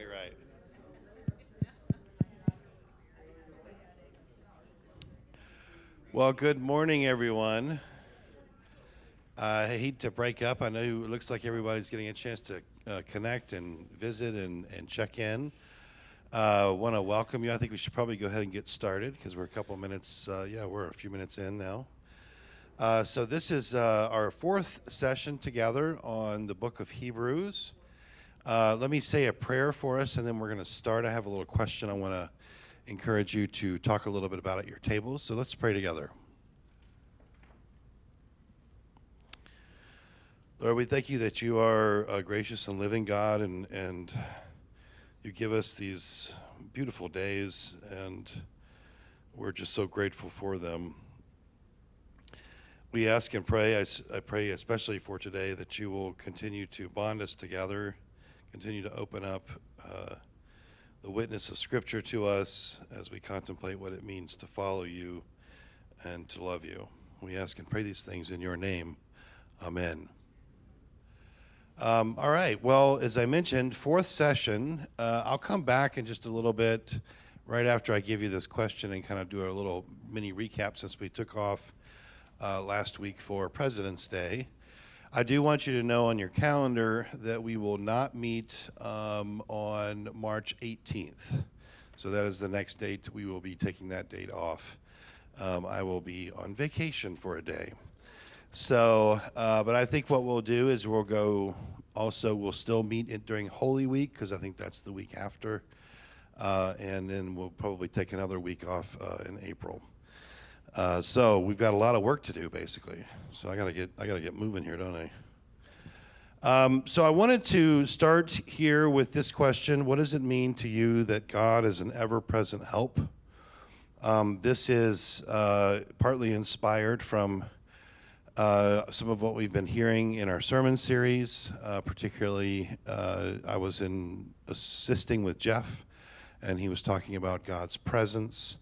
right. Well, good morning, everyone. I hate to break up. I know it looks like everybody's getting a chance to connect and visit and check in. Want to welcome you. I think we should probably go ahead and get started because we're a couple minutes, we're a few minutes in now. So this is our fourth session together on the book of Hebrews. Let me say a prayer for us, and then we're going to start. I have a little question I want to encourage you to talk a little bit about at your tables. So let's pray together. Lord, we thank you that you are a gracious and living God, and you give us these beautiful days, and we're just so grateful for them. We ask and pray, I pray especially for today, that you will continue to bond us together, continue to open up the witness of Scripture to us as we contemplate what it means to follow you and to love you. We ask and pray these things in your name. Amen. All right. Well, as I mentioned, fourth session. I'll come back in just a little bit right after I give you this question and kind of do a little mini recap since we took off last week for President's Day. I do want you to know on your calendar that we will not meet on March 18th. So that is the next date. We will be taking that date off. I will be on vacation for a day. So, but I think what we'll do is we'll still meet during Holy Week, because I think that's the week after, and then we'll probably take another week off in April. So we've got a lot of work to do, basically. So I gotta get moving here, don't I? So I wanted to start here with this question: what does it mean to you that God is an ever-present help? This is partly inspired from some of what we've been hearing in our sermon series, particularly I was assisting with Jeff, and he was talking about God's presence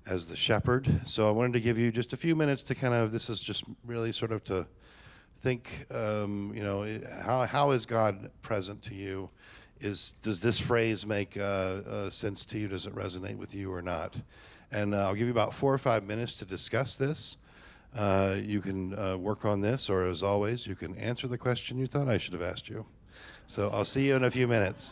as the shepherd. So I wanted to give you just a few minutes to this is just really sort of to think, how is God present to you? Does this phrase make sense to you? Does it resonate with you or not? And I'll give you about 4 or 5 minutes to discuss this. You can work on this, or as always, you can answer the question you thought I should have asked you. So I'll see you in a few minutes.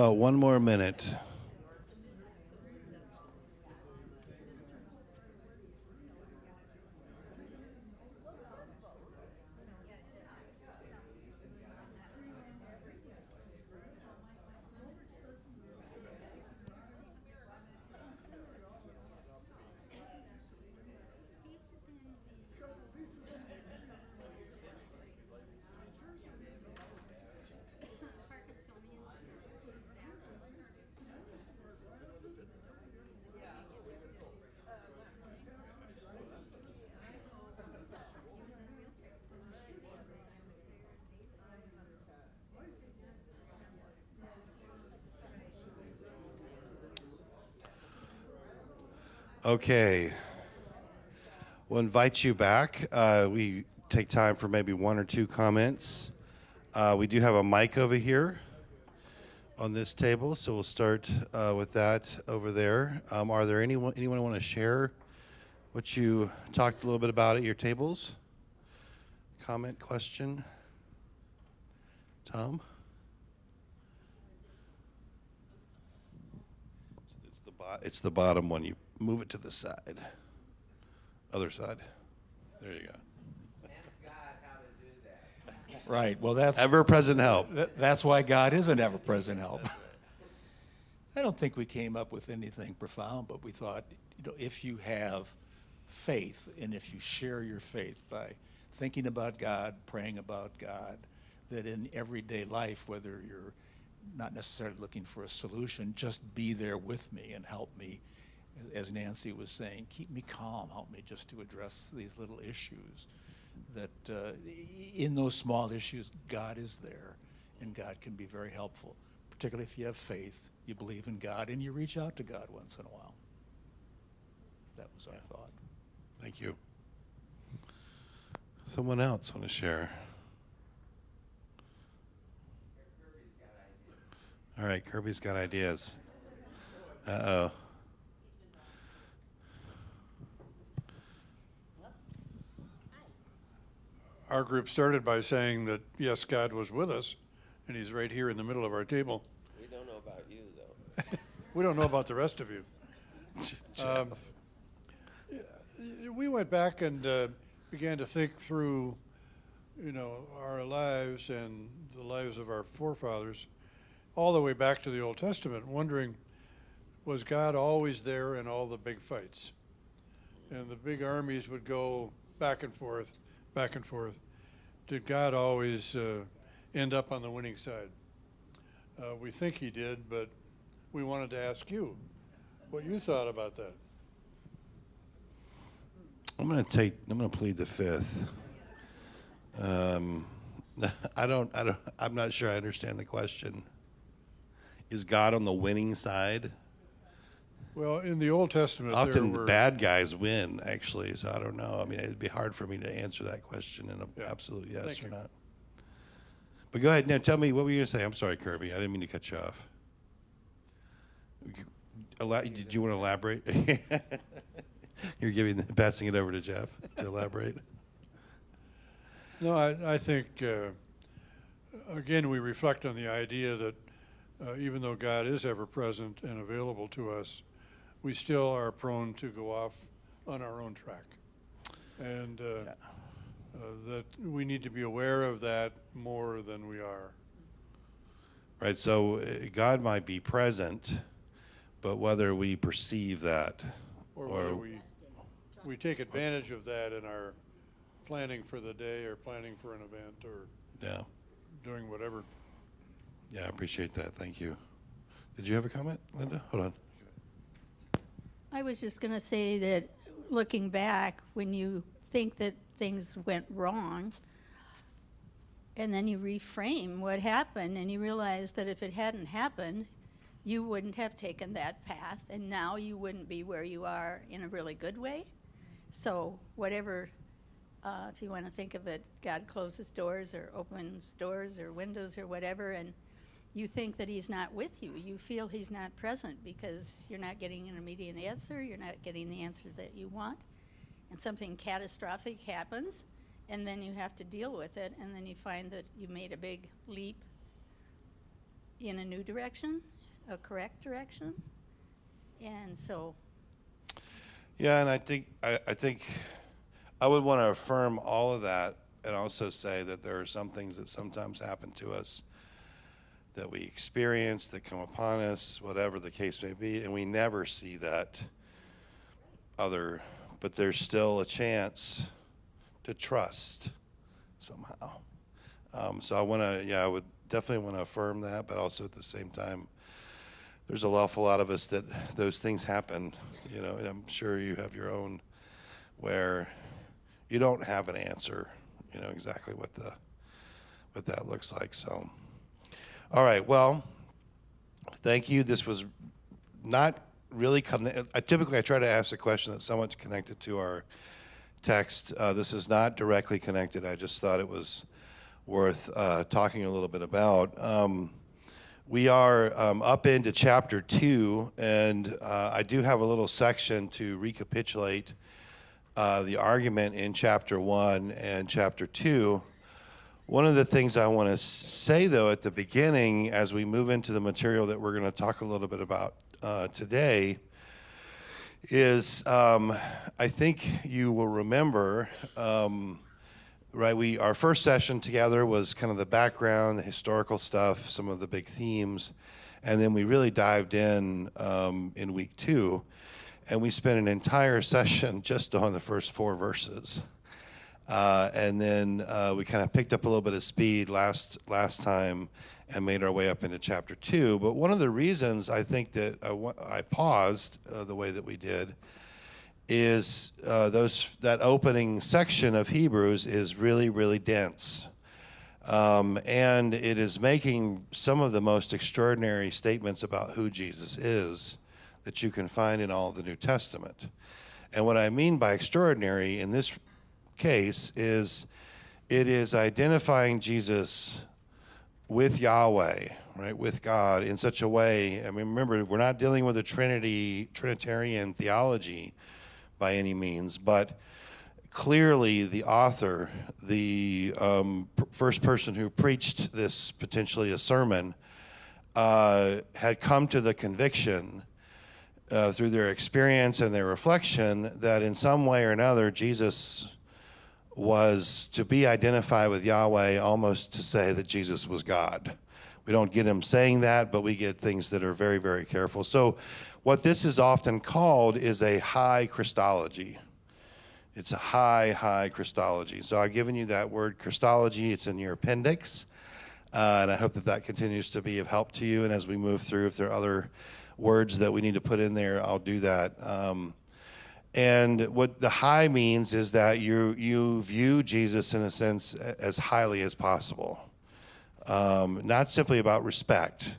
About one more minute. Okay. We'll invite you back. We take time for maybe one or two comments. We do have a mic over here on this table, so we'll start with that over there. Are there anyone want to share what you talked a little bit about at your tables? Comment, question? Tom? It's the bottom one. You move it to the side. Other side. There you go. Ask God how to do that. Right. Well, that's Ever-present help. that's why God is an ever-present help. I don't think we came up with anything profound, but we thought, if you have faith and if you share your faith by thinking about God, praying about God, that in everyday life, whether you're not necessarily looking for a solution, just be there with me and help me. As Nancy was saying, keep me calm, help me just to address these little issues. That in those small issues, God is there, and God can be very helpful, particularly if you have faith, you believe in God, and you reach out to God once in a while. That was our thought. Thank you. Someone else want to share? All right, Kirby's got ideas. Uh-oh. Our group started by saying that, yes, God was with us, and he's right here in the middle of our table. We don't know about you, though. We don't know about the rest of you. Jeff. We went back and began to think through, our lives and the lives of our forefathers, all the way back to the Old Testament, wondering, was God always there in all the big fights? And the big armies would go back and forth, back and forth. Did God always end up on the winning side? We think he did, but we wanted to ask you what you thought about that. I'm going to plead the fifth. I'm not sure I understand the question. Is God on the winning side? Well, in the Old Testament, Often there the were, bad guys win, actually, so I don't know. I mean, it'd be hard for me to answer that question in an absolute yes Thank or you. not. But go ahead. Now, tell me, what were you going to say? I'm sorry, Kirby. I didn't mean to cut you off. Did you want to elaborate? You're passing it over to Jeff to elaborate. No, I think, again, we reflect on the idea that even though God is ever present and available to us, we still are prone to go off on our own track. And that we need to be aware of that more than we are. Right, so God might be present, but whether we perceive that Or whether we take advantage of that in our planning for the day or planning for an event or yeah. doing whatever. Yeah, I appreciate that. Thank you. Did you have a comment, Linda? Hold on. I was just going to say that looking back, when you think that things went wrong, and then you reframe what happened, and you realize that if it hadn't happened, you wouldn't have taken that path, and now you wouldn't be where you are in a really good way. So whatever, if you want to think of it, God closes doors or opens doors or windows or whatever, and you think that he's not with you. You feel he's not present because you're not getting an immediate answer, you're not getting the answer that you want, and something catastrophic happens, and then you have to deal with it, and then you find that you made a big leap in a new direction, a correct direction. And so, Yeah, and I think I would want to affirm all of that and also say that there are some things that sometimes happen to us that we experience, that come upon us, whatever the case may be, and we never see that other, but there's still a chance to trust somehow. So I would definitely want to affirm that, but also at the same time, there's an awful lot of us that those things happen, and I'm sure you have your own where you don't have an answer, exactly what that looks like. So, all right, well, thank you. This was not really typically I try to ask a question that's somewhat connected to our text. This is not directly connected. I just thought it was worth talking a little bit about. We are up into chapter 2, and I do have a little section to recapitulate the argument in chapter 1 and chapter 2. One of the things I want to say, though, at the beginning, as we move into the material that we're going to talk a little bit about today, is I think you will remember, right? Our first session together was kind of the background, the historical stuff, some of the big themes, and then we really dived in week 2, and we spent an entire session just on the first 4 verses. And then we kind of picked up a little bit of speed last time and made our way up into chapter 2. But one of the reasons I think that I paused the way that we did is that opening section of Hebrews is really, really dense. And it is making some of the most extraordinary statements about who Jesus is that you can find in all of the New Testament. And what I mean by extraordinary in this case is it is identifying Jesus with Yahweh, right, with God in such a way. I mean, remember, we're not dealing with a Trinitarian theology by any means, but clearly the author, the first person who preached this, potentially a sermon, had come to the conviction through their experience and their reflection that in some way or another Jesus was to be identified with Yahweh, almost to say that Jesus was God. We don't get him saying that, but we get things that are very, very careful. So what this is often called is a high Christology. It's a high Christology. So I've given you that word Christology. It's in your appendix, and I hope that continues to be of help to you. And as we move through, if there are other words that we need to put in there, I'll do that. And what the high means is that you view Jesus in a sense as highly as possible. Not simply about respect,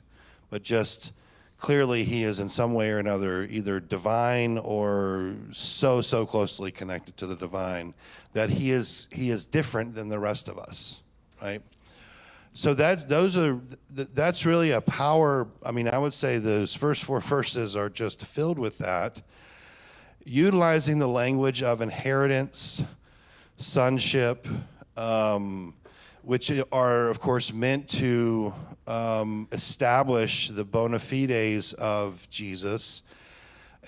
but just clearly he is in some way or another either divine or so closely connected to the divine that he is different than the rest of us, right? So that's really a power. I mean, I would say those first 4 verses are just filled with that, utilizing the language of inheritance, sonship, which are, of course, meant to establish the bona fides of Jesus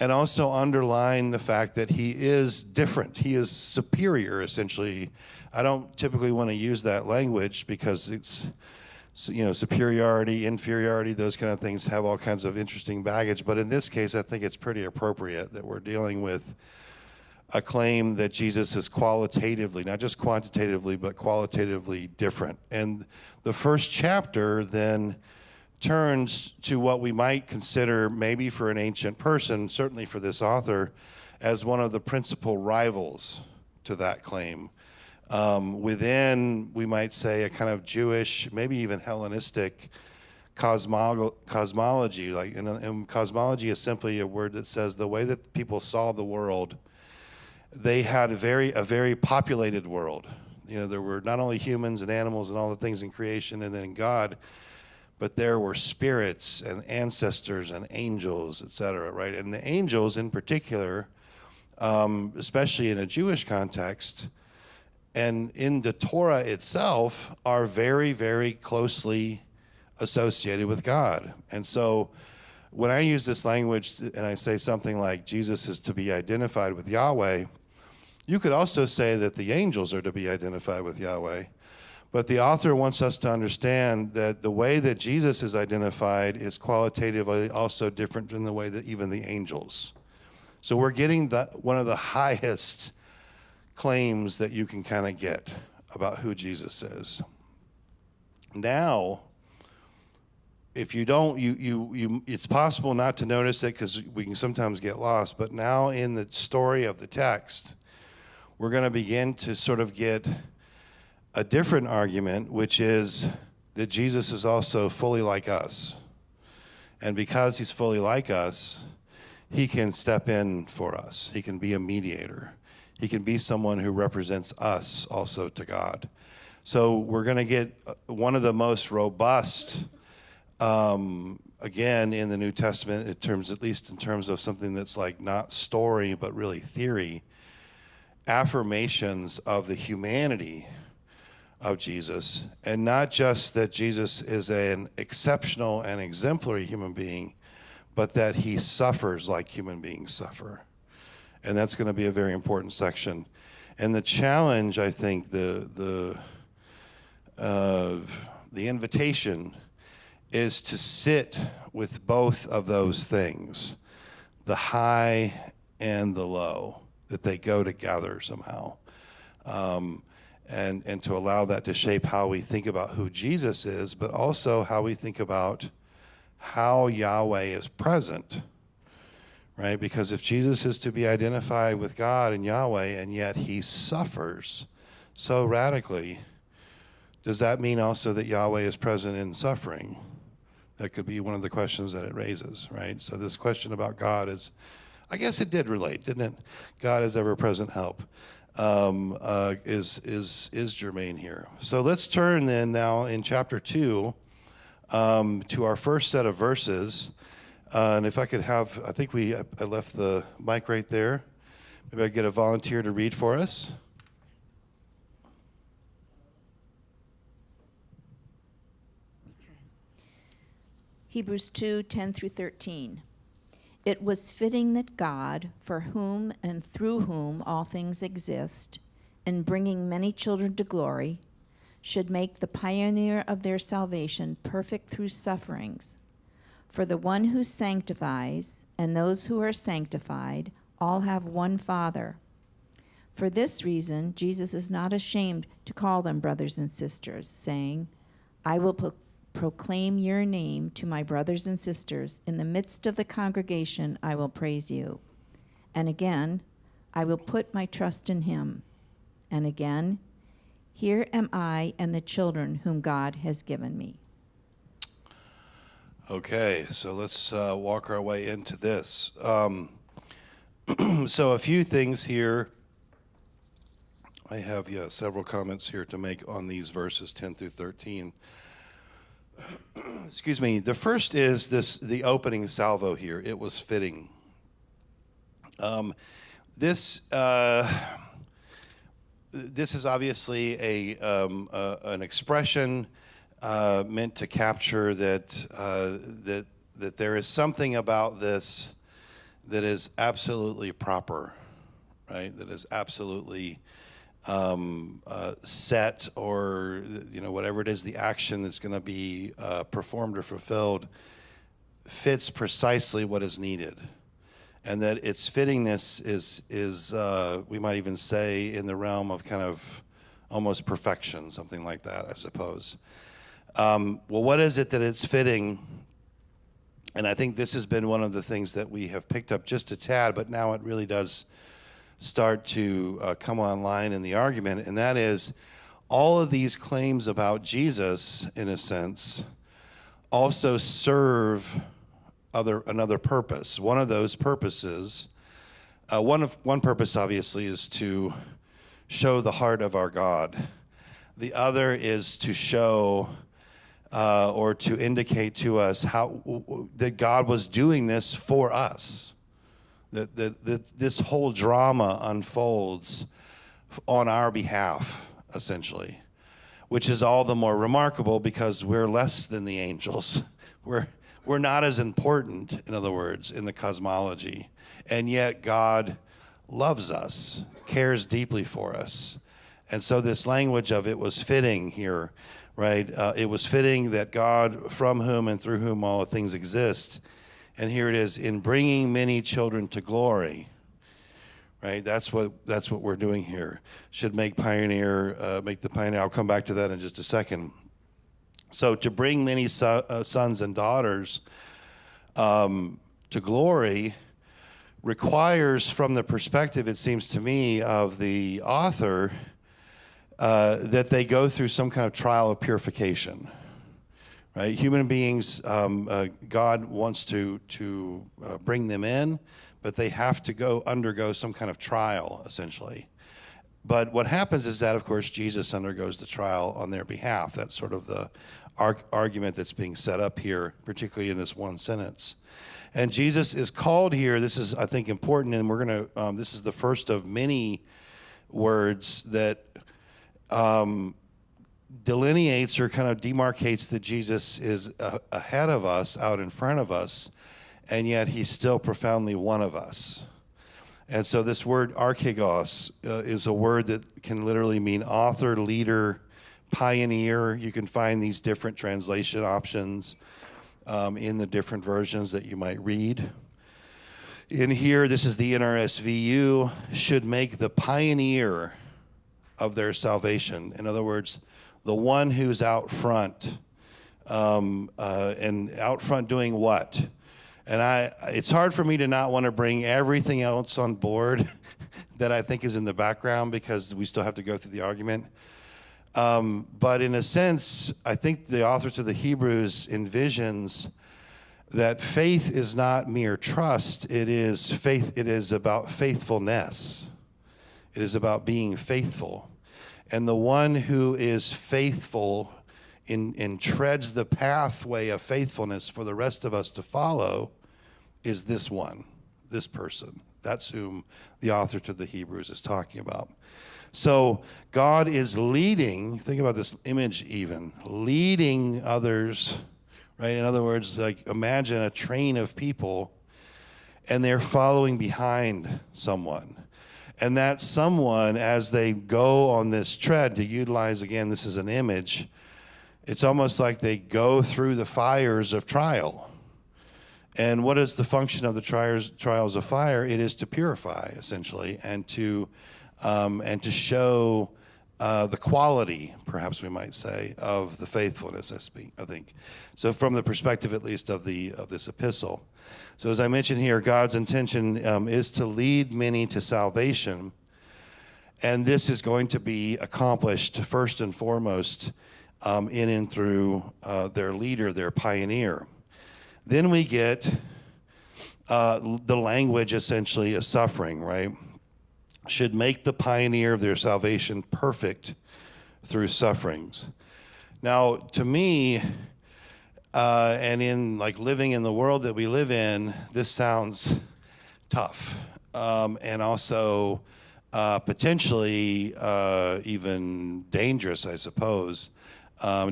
and also underline the fact that he is different. He is superior, essentially. I don't typically want to use that language because it's, superiority, inferiority, those kind of things have all kinds of interesting baggage. But in this case, I think it's pretty appropriate that we're dealing with a claim that Jesus is qualitatively, not just quantitatively, but qualitatively different. And the first chapter then turns to what we might consider, maybe for an ancient person, certainly for this author, as one of the principal rivals to that claim. Within, we might say, a kind of Jewish, maybe even Hellenistic cosmology. And cosmology is simply a word that says the way that people saw the world. They had a very populated world. There were not only humans and animals and all the things in creation and then God, but there were spirits and ancestors and angels, etc., right? And the angels in particular, especially in a Jewish context, and in the Torah itself, are very, very closely associated with God. And so when I use this language and I say something like Jesus is to be identified with Yahweh, you could also say that the angels are to be identified with Yahweh. But the author wants us to understand that the way that Jesus is identified is qualitatively also different than the way that even the angels. So we're getting one of the highest claims that you can kind of get about who Jesus is. Now, if you don't, it's possible not to notice it because we can sometimes get lost. But now in the story of the text, we're going to begin to sort of get a different argument, which is that Jesus is also fully like us. And because he's fully like us, he can step in for us. He can be a mediator. He can be someone who represents us also to God. So we're going to get one of the most robust, again, in the New Testament, at least in terms of something that's like not story, but really theory, affirmations of the humanity of Jesus, and not just that Jesus is an exceptional and exemplary human being, but that he suffers like human beings suffer. And that's going to be a very important section. And the challenge, I think, the invitation is to sit with both of those things, the high and the low, that they go together somehow. And to allow that to shape how we think about who Jesus is, but also how we think about how Yahweh is present, right? Because if Jesus is to be identified with God and Yahweh, and yet he suffers so radically, does that mean also that Yahweh is present in suffering? That could be one of the questions that it raises, right? So this question about God is, I guess it did relate, didn't it? God is ever-present help. Is germane here. So let's turn then now in chapter 2 to our first set of verses. And if I could have, I think I left the mic right there. Maybe I get a volunteer to read for us. Hebrews 2:10-13. It was fitting that God, for whom and through whom all things exist, in bringing many children to glory, should make the pioneer of their salvation perfect through sufferings. For the one who sanctifies and those who are sanctified all have one Father. For this reason, Jesus is not ashamed to call them brothers and sisters, saying, I will proclaim your name to my brothers and sisters. In the midst of the congregation, I will praise you. And again, I will put my trust in him. And again, here am I and the children whom God has given me. Okay, so let's walk our way into this. So a few things here. I have several comments here to make on these verses 10 through 13. Excuse me. The first is the opening salvo here. It was fitting. This is obviously an expression meant to capture that there is something about this that is absolutely proper, right? That is absolutely set, or whatever it is, the action that's going to be performed or fulfilled fits precisely what is needed, and that its fittingness is we might even say in the realm of kind of almost perfection, something like that, I suppose. Well, what is it that it's fitting? And I think this has been one of the things that we have picked up just a tad, but now it really does start to come online in the argument, and that is all of these claims about Jesus, in a sense, also serve another purpose. One of those purposes, one purpose obviously is to show the heart of our God. The other is to show or to indicate to us how that God was doing this for us. That this whole drama unfolds on our behalf, essentially, which is all the more remarkable because we're less than the angels. We're not as important, in other words, in the cosmology. And yet God loves us, cares deeply for us. And so this language of it was fitting here, right? It was fitting that God, from whom and through whom all things exist, and here it is, in bringing many children to glory, right? That's what we're doing here. Should make the pioneer. I'll come back to that in just a second. So to bring many sons and daughters to glory requires, from the perspective, it seems to me, of the author, that they go through some kind of trial of purification, right? Human beings, God wants to bring them in, but they have to undergo some kind of trial, essentially. But what happens is that, of course, Jesus undergoes the trial on their behalf. That's sort of the argument that's being set up here, particularly in this one sentence. And Jesus is called here. This is, I think, important, and we're going to. This is the first of many words that delineates or kind of demarcates that Jesus is ahead of us, out in front of us, and yet he's still profoundly one of us. And so this word archegos is a word that can literally mean author, leader, pioneer. You can find these different translation options in the different versions that you might read. In here, this is the NRSVU, should make the pioneer of their salvation. In other words, the one who's out front, and out front doing what? And it's hard for me to not want to bring everything else on board that I think is in the background because we still have to go through the argument. But in a sense, I think the author to the Hebrews envisions that faith is not mere trust. It is faith. It is about faithfulness. It is about being faithful. And the one who is faithful and treads the pathway of faithfulness for the rest of us to follow is this one, this person. That's whom the author to the Hebrews is talking about. So God is leading, think about this image even, leading others, right? In other words, like imagine a train of people and they're following behind someone. And that someone, as they go on this tread, to utilize, again, this is an image, it's almost like they go through the fires of trial. And what is the function of the trials of fire? It is to purify, essentially, and to show the quality, perhaps we might say, of the faithfulness, I think. So from the perspective, at least, of this epistle. So as I mentioned here, God's intention is to lead many to salvation. And this is going to be accomplished, first and foremost, in and through their leader, their pioneer. Then we get the language, essentially, of suffering, right? Should make the pioneer of their salvation perfect through sufferings. Now, to me, and in like living in the world that we live in, this sounds tough, and also potentially even dangerous, I suppose,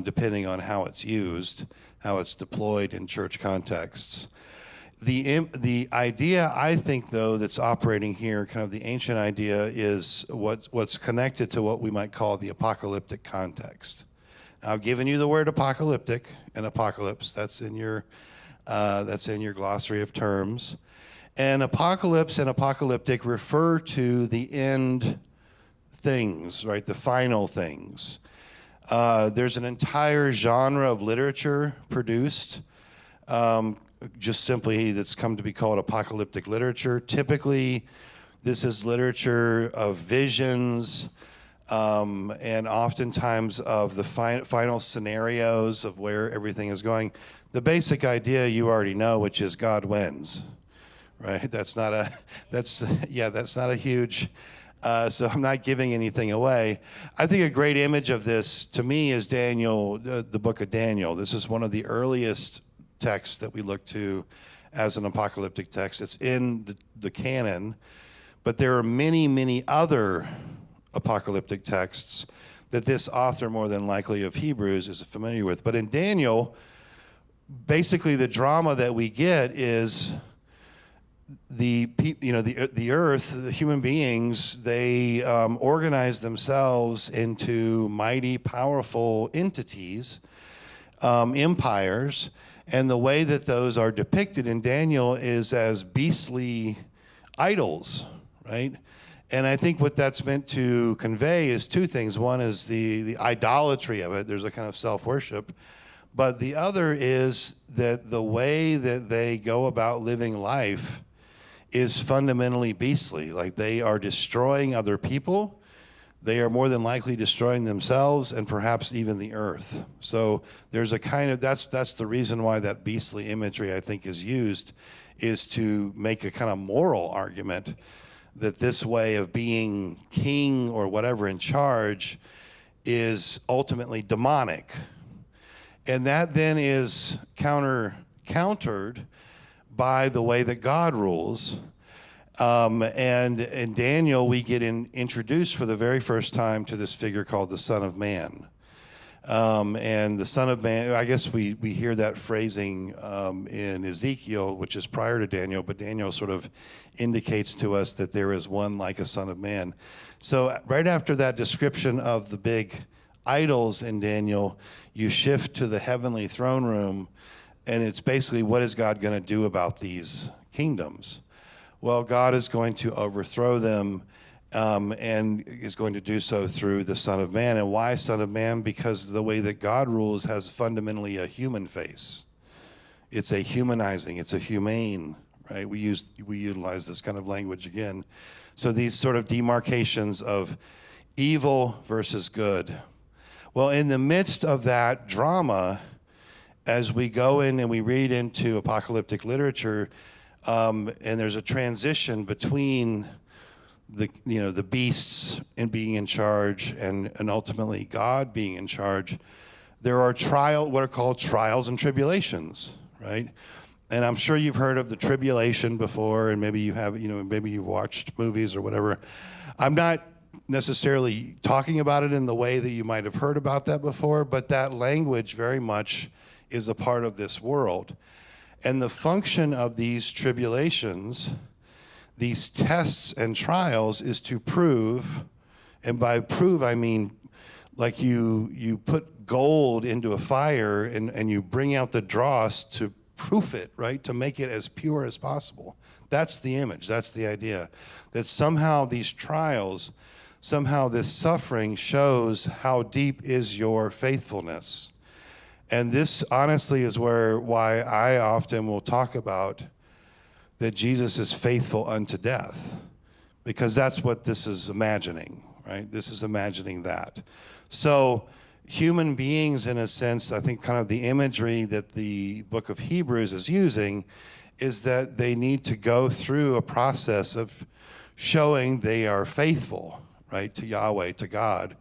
depending on how it's used, how it's deployed in church contexts. The idea, I think, though, that's operating here, kind of the ancient idea, is what's connected to what we might call the apocalyptic context. Now, I've given you the word apocalyptic and apocalypse. That's in your glossary of terms. And apocalypse and apocalyptic refer to the end things, right? The final things. There's an entire genre of literature produced, just simply that's come to be called apocalyptic literature. Typically, this is literature of visions, and oftentimes of the final scenarios of where everything is going. The basic idea you already know, which is God wins, right? That's not a huge. So I'm not giving anything away. I think a great image of this, to me, is Daniel, the book of Daniel. This is one of the earliest texts that we look to as an apocalyptic text. It's in the canon, but there are many, many other apocalyptic texts that this author, more than likely of Hebrews, is familiar with. But in Daniel, basically the drama that we get is the earth, the human beings, they organize themselves into mighty, powerful entities, empires, and the way that those are depicted in Daniel is as beastly idols, right? And I think what that's meant to convey is two things. One is the idolatry of it. There's a kind of self-worship. But the other is that the way that they go about living life is fundamentally beastly. Like, they are destroying other people. They are more than likely destroying themselves and perhaps even the earth. So there's a kind of, that's the reason why that beastly imagery, I think, is used, is to make a kind of moral argument that this way of being king or whatever in charge is ultimately demonic. And that then is countered by the way that God rules. And in Daniel, we get introduced for the very first time to this figure called the Son of Man. And the Son of Man, I guess we hear that phrasing in Ezekiel, which is prior to Daniel, but Daniel sort of indicates to us that there is one like a Son of Man. So right after that description of the big idols in Daniel, you shift to the heavenly throne room, and it's basically, what is God going to do about these kingdoms? Well, God is going to overthrow them, and is going to do so through the Son of Man. And why Son of Man? Because the way that God rules has fundamentally a human face. It's a humanizing, it's a humane, right? We utilize this kind of language again. So these sort of demarcations of evil versus good. Well, in the midst of that drama, as we go in and we read into apocalyptic literature, and there's a transition between the beasts and being in charge and ultimately God being in charge, there are what are called trials and tribulations, right? And I'm sure you've heard of the tribulation before, and maybe you have, maybe you've watched movies or whatever. I'm not necessarily talking about it in the way that you might have heard about that before, but that language very much is a part of this world. And the function of these tribulations, these tests and trials, is to prove, and by prove I mean like you put gold into a fire and you bring out the dross to proof it, right? To make it as pure as possible. That's the image, that's the idea. That somehow these trials, somehow this suffering shows how deep is your faithfulness. And this honestly is why I often will talk about that Jesus is faithful unto death, because that's what this is imagining, right? This is imagining that. So human beings, in a sense, I think kind of the imagery that the book of Hebrews is using is that they need to go through a process of showing they are faithful, right, to Yahweh, to God.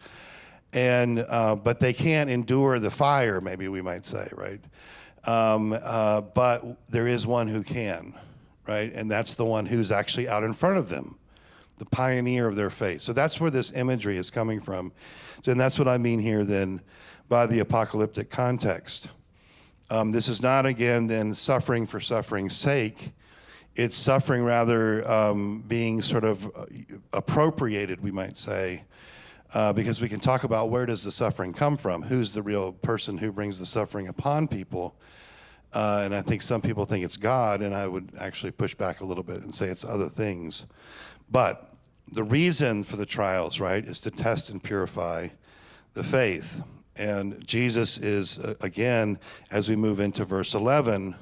And but they can't endure the fire, maybe we might say, right? But there is one who can, right? And that's the one who's actually out in front of them, the pioneer of their faith. So that's where this imagery is coming from. And that's what I mean here then by the apocalyptic context. This is not, again, then suffering for suffering's sake. It's suffering rather being sort of appropriated, we might say, because we can talk about where does the suffering come from? Who's the real person who brings the suffering upon people? And I think some people think it's God, and I would actually push back a little bit and say it's other things. But the reason for the trials, right, is to test and purify the faith. And Jesus is, again, as we move into verse 11,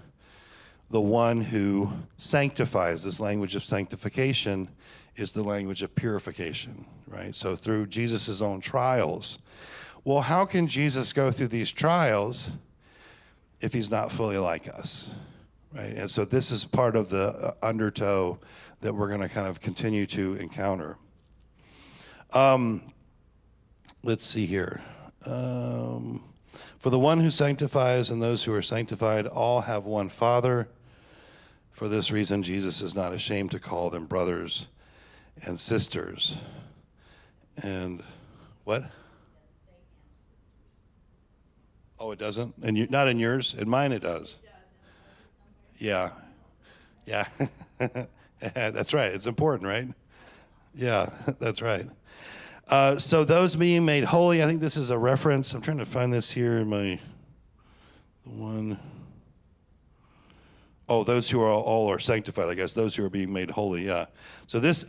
the one who sanctifies. This language of sanctification is the language of purification, right? So through Jesus' own trials. Well, how can Jesus go through these trials if he's not fully like us, right? And so this is part of the undertow that we're going to kind of continue to encounter. Let's see here. For the one who sanctifies and those who are sanctified all have one Father. For this reason, Jesus is not ashamed to call them brothers and sisters. And what? Oh, it doesn't? And you, not in yours? In mine it does. Yeah. Yeah. That's right. It's important, right? Yeah, that's right. So those being made holy, I think this is a reference. I'm trying to find this here in my one. Oh, those who are all are sanctified, I guess. Those who are being made holy, yeah. So this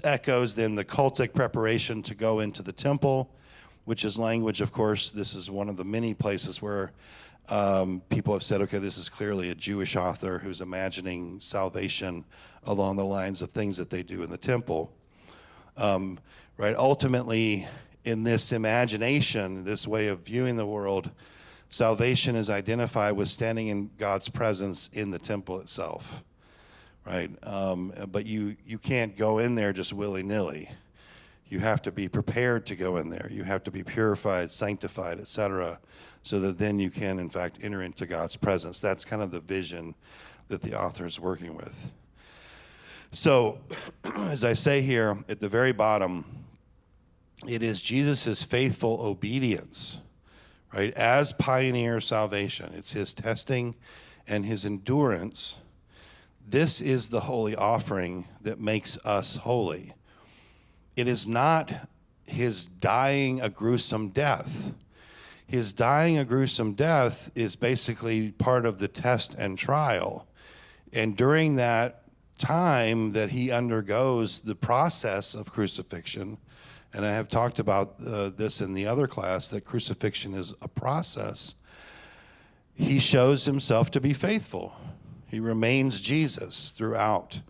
echoes then the cultic preparation to go into the temple, which is language, of course. This is one of the many places where people have said, okay, this is clearly a Jewish author who's imagining salvation along the lines of things that they do in the temple. Right? Ultimately, in this imagination, this way of viewing the world, salvation is identified with standing in God's presence in the temple itself, right? But you can't go in there just willy-nilly. You have to be prepared to go in there. You have to be purified, sanctified, etc., so that then you can, in fact, enter into God's presence. That's kind of the vision that the author is working with. So, as I say here at the very bottom, it is Jesus' faithful obedience, right, as pioneer salvation. It's his testing and his endurance. This is the holy offering that makes us holy. It is not his dying a gruesome death. His dying a gruesome death is basically part of the test and trial. And during that time that he undergoes the process of crucifixion, and I have talked about this in the other class, that crucifixion is a process, he shows himself to be faithful. He remains Jesus throughout.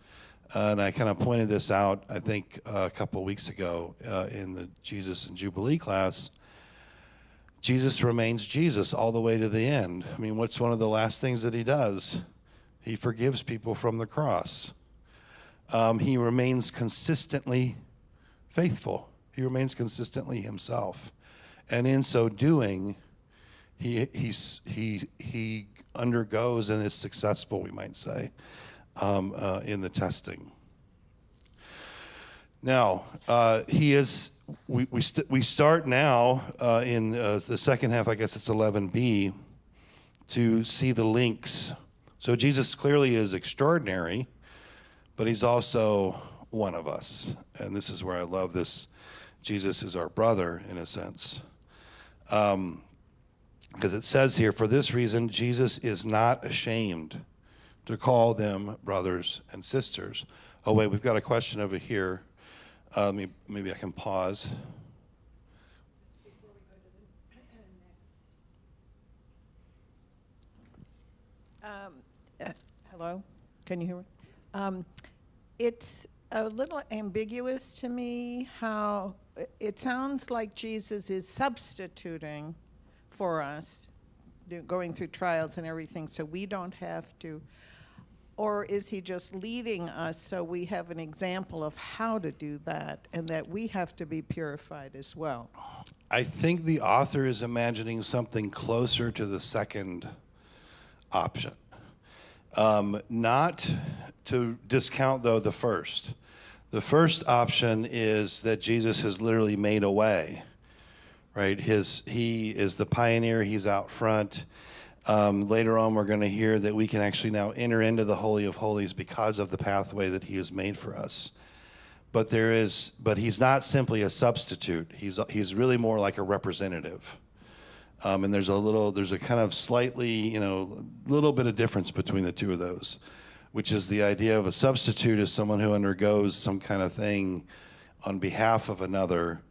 And I kind of pointed this out, I think, a couple weeks ago in the Jesus and Jubilee class. Jesus remains Jesus all the way to the end. I mean, what's one of the last things that he does? He forgives people from the cross. He remains consistently faithful. He remains consistently himself. And in so doing, he undergoes and is successful, we might say, in the testing. Now, we start now in the second half, I guess it's 11b, to see the links. So Jesus clearly is extraordinary, but he's also one of us. And this is where I love this. Jesus is our brother, in a sense. Because it says here, for this reason, Jesus is not ashamed to call them brothers and sisters. Oh, wait, we've got a question over here. Maybe I can pause. Hello, can you hear me? It's a little ambiguous to me how it sounds like Jesus is substituting for us, going through trials and everything, so we don't have to. Or is he just leading us so we have an example of how to do that and that we have to be purified as well? I think the author is imagining something closer to the second option. Not to discount, though, the first. The first option is that Jesus has literally made a way, right? He is the pioneer. He's out front. Later on, we're going to hear that we can actually now enter into the Holy of Holies because of the pathway that he has made for us. But he's not simply a substitute. He's really more like a representative. And there's a kind of slightly, little bit of difference between the two of those, which is the idea of a substitute is someone who undergoes some kind of thing on behalf of another,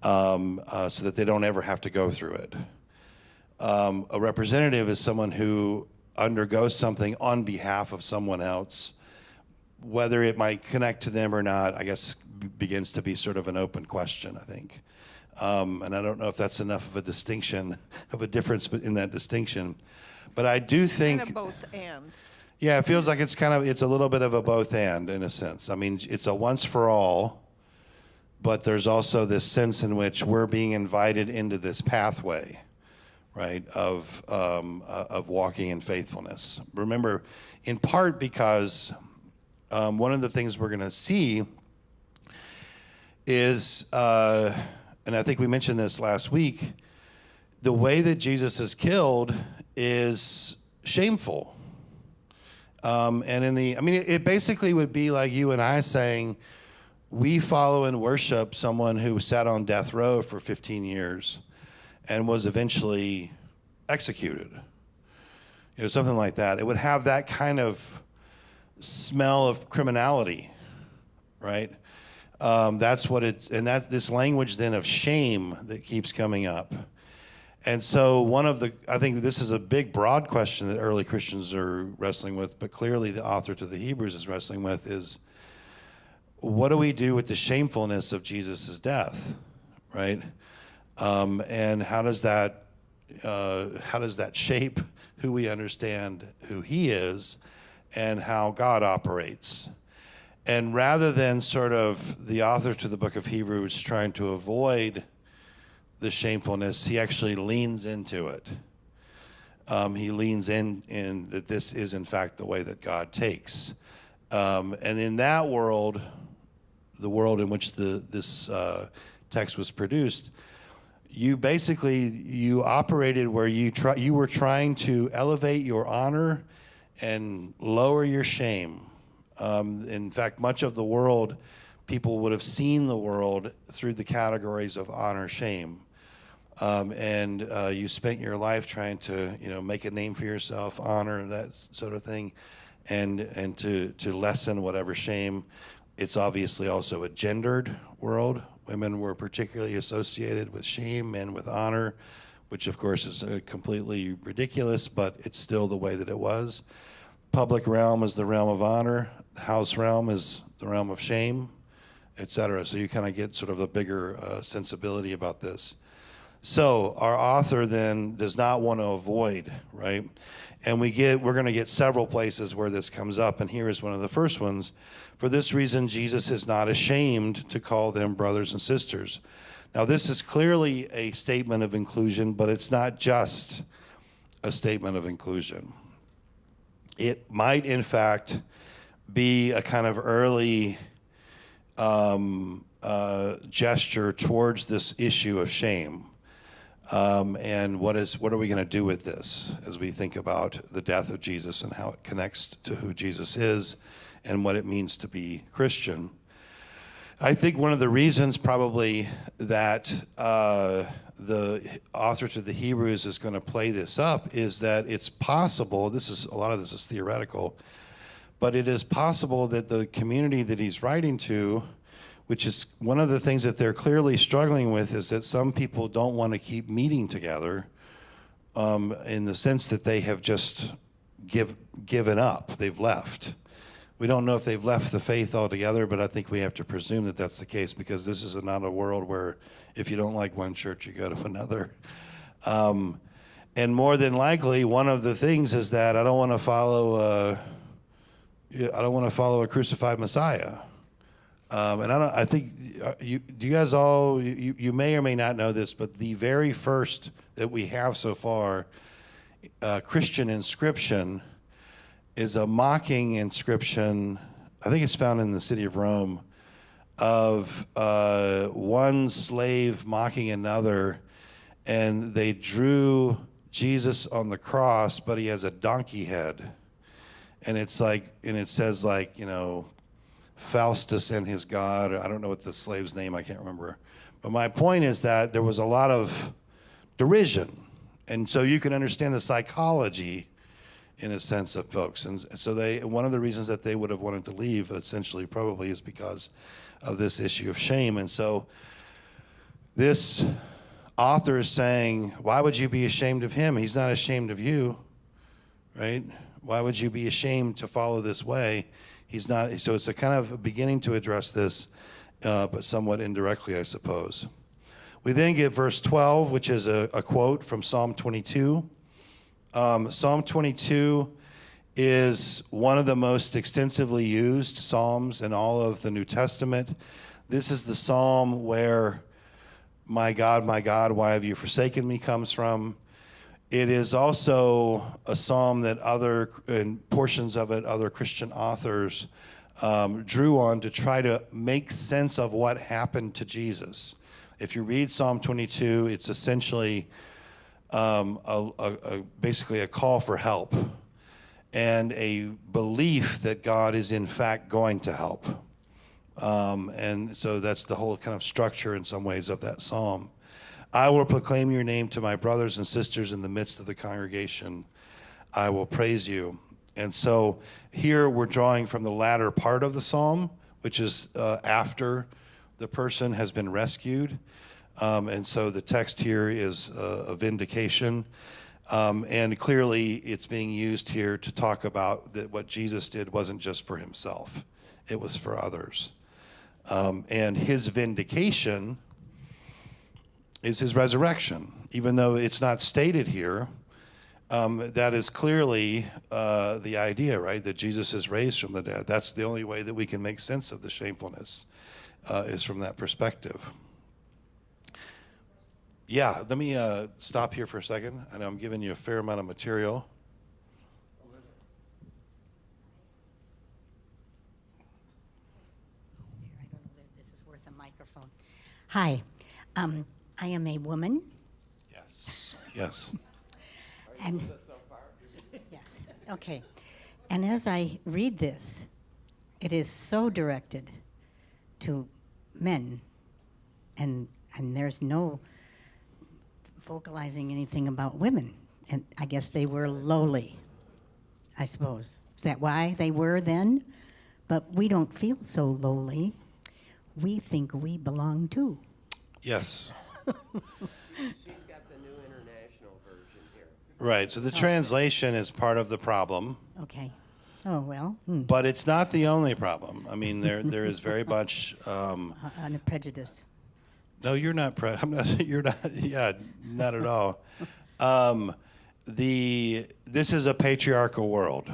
so that they don't ever have to go through it. A representative is someone who undergoes something on behalf of someone else. Whether it might connect to them or not, I guess begins to be sort of an open question, I think. And I don't know if that's enough of a distinction, of a difference in that distinction. But I do think... Kind of both and. Yeah, it feels like it's a little bit of a both and in a sense. I mean, it's a once for all, but there's also this sense in which we're being invited into this pathway, right, of walking in faithfulness. Remember, in part because one of the things we're going to see is, and I think we mentioned this last week, the way that Jesus is killed is shameful. And it basically would be like you and I saying, we follow and worship someone who sat on death row for 15 years and was eventually executed. Something like that. It would have that kind of smell of criminality, right? That's what it's, and that's this language then of shame that keeps coming up. And so I think this is a big, broad question that early Christians are wrestling with, but clearly the author to the Hebrews is wrestling with is, what do we do with the shamefulness of Jesus' death, right? And how does that shape who we understand who he is and how God operates? And rather than sort of the author to the book of Hebrews trying to avoid the shamefulness, he actually leans into it. He leans in that this is in fact the way that God takes. And in that world, the world in which this text was produced, you operated where you were trying to elevate your honor and lower your shame. In fact, much of the world, people would have seen the world through the categories of honor, shame. And you spent your life trying to, make a name for yourself, honor, that sort of thing, and to lessen whatever shame. It's obviously also a gendered world. Women were particularly associated with shame, men with honor, which of course is completely ridiculous, but it's still the way that it was. Public realm is the realm of honor. House realm is the realm of shame, etc. So you kind of get sort of a bigger sensibility about this. So our author then does not want to avoid, right? And we're going to get several places where this comes up, and here is one of the first ones. For this reason, Jesus is not ashamed to call them brothers and sisters. Now, this is clearly a statement of inclusion, but it's not just a statement of inclusion. It might, in fact, be a kind of early gesture towards this issue of shame. And what are we going to do with this as we think about the death of Jesus and how it connects to who Jesus is and what it means to be Christian? I think one of the reasons probably that the author to the Hebrews is going to play this up is that it's possible, a lot of this is theoretical, but it is possible that the community that he's writing to, which is one of the things that they're clearly struggling with, is that some people don't want to keep meeting together in the sense that they have just given up. They've left. We don't know if they've left the faith altogether, but I think we have to presume that that's the case because this is not a world where if you don't like one church, you go to another. And more than likely, one of the things is that I don't want to follow a crucified Messiah. And I think you guys all, you may or may not know this, but the very first that we have so far, Christian inscription, is a mocking inscription. I think it's found in the city of Rome, of one slave mocking another, and they drew Jesus on the cross, but he has a donkey head, and it says Faustus and his God. I don't know what the slave's name, I can't remember. But my point is that there was a lot of derision. And so you can understand the psychology in a sense of folks. And so one of the reasons that they would have wanted to leave essentially probably is because of this issue of shame. And so this author is saying, why would you be ashamed of him? He's not ashamed of you, right? Why would you be ashamed to follow this way? He's not. So it's a kind of beginning to address this, but somewhat indirectly, I suppose. We then get verse 12, which is a quote from Psalm 22. Psalm 22 is one of the most extensively used psalms in all of the New Testament. This is the psalm where my God, why have you forsaken me comes from. It is also a psalm that portions of it, other Christian authors drew on to try to make sense of what happened to Jesus. If you read Psalm 22, it's essentially basically a call for help and a belief that God is in fact going to help. And so that's the whole kind of structure in some ways of that psalm. I will proclaim your name to my brothers and sisters in the midst of the congregation. I will praise you. And so here we're drawing from the latter part of the psalm, which is after the person has been rescued. And so the text here is a vindication. And clearly it's being used here to talk about that what Jesus did wasn't just for himself, it was for others. And his vindication is his resurrection. Even though it's not stated here, that is clearly the idea, right? That Jesus is raised from the dead. That's the only way that we can make sense of the shamefulness, is from that perspective. Yeah, let me stop here for a second. I know I'm giving you a fair amount of material. I don't know that this is worth a microphone. Hi, I am a woman, Yes, yes. and yes, okay. And as I read this, it is so directed to men, and there's no vocalizing anything about women. And I guess they were lowly, I suppose. Is that why they were then? But we don't feel so lowly. We think we belong too. Yes. She's got the New International Version here. Right, so the translation is part of the problem, Okay. Oh, well, but it's not the only problem. I mean, there is very much. on a prejudice. No, you're not. I'm not. You're not. Yeah, not at all. This is a patriarchal world,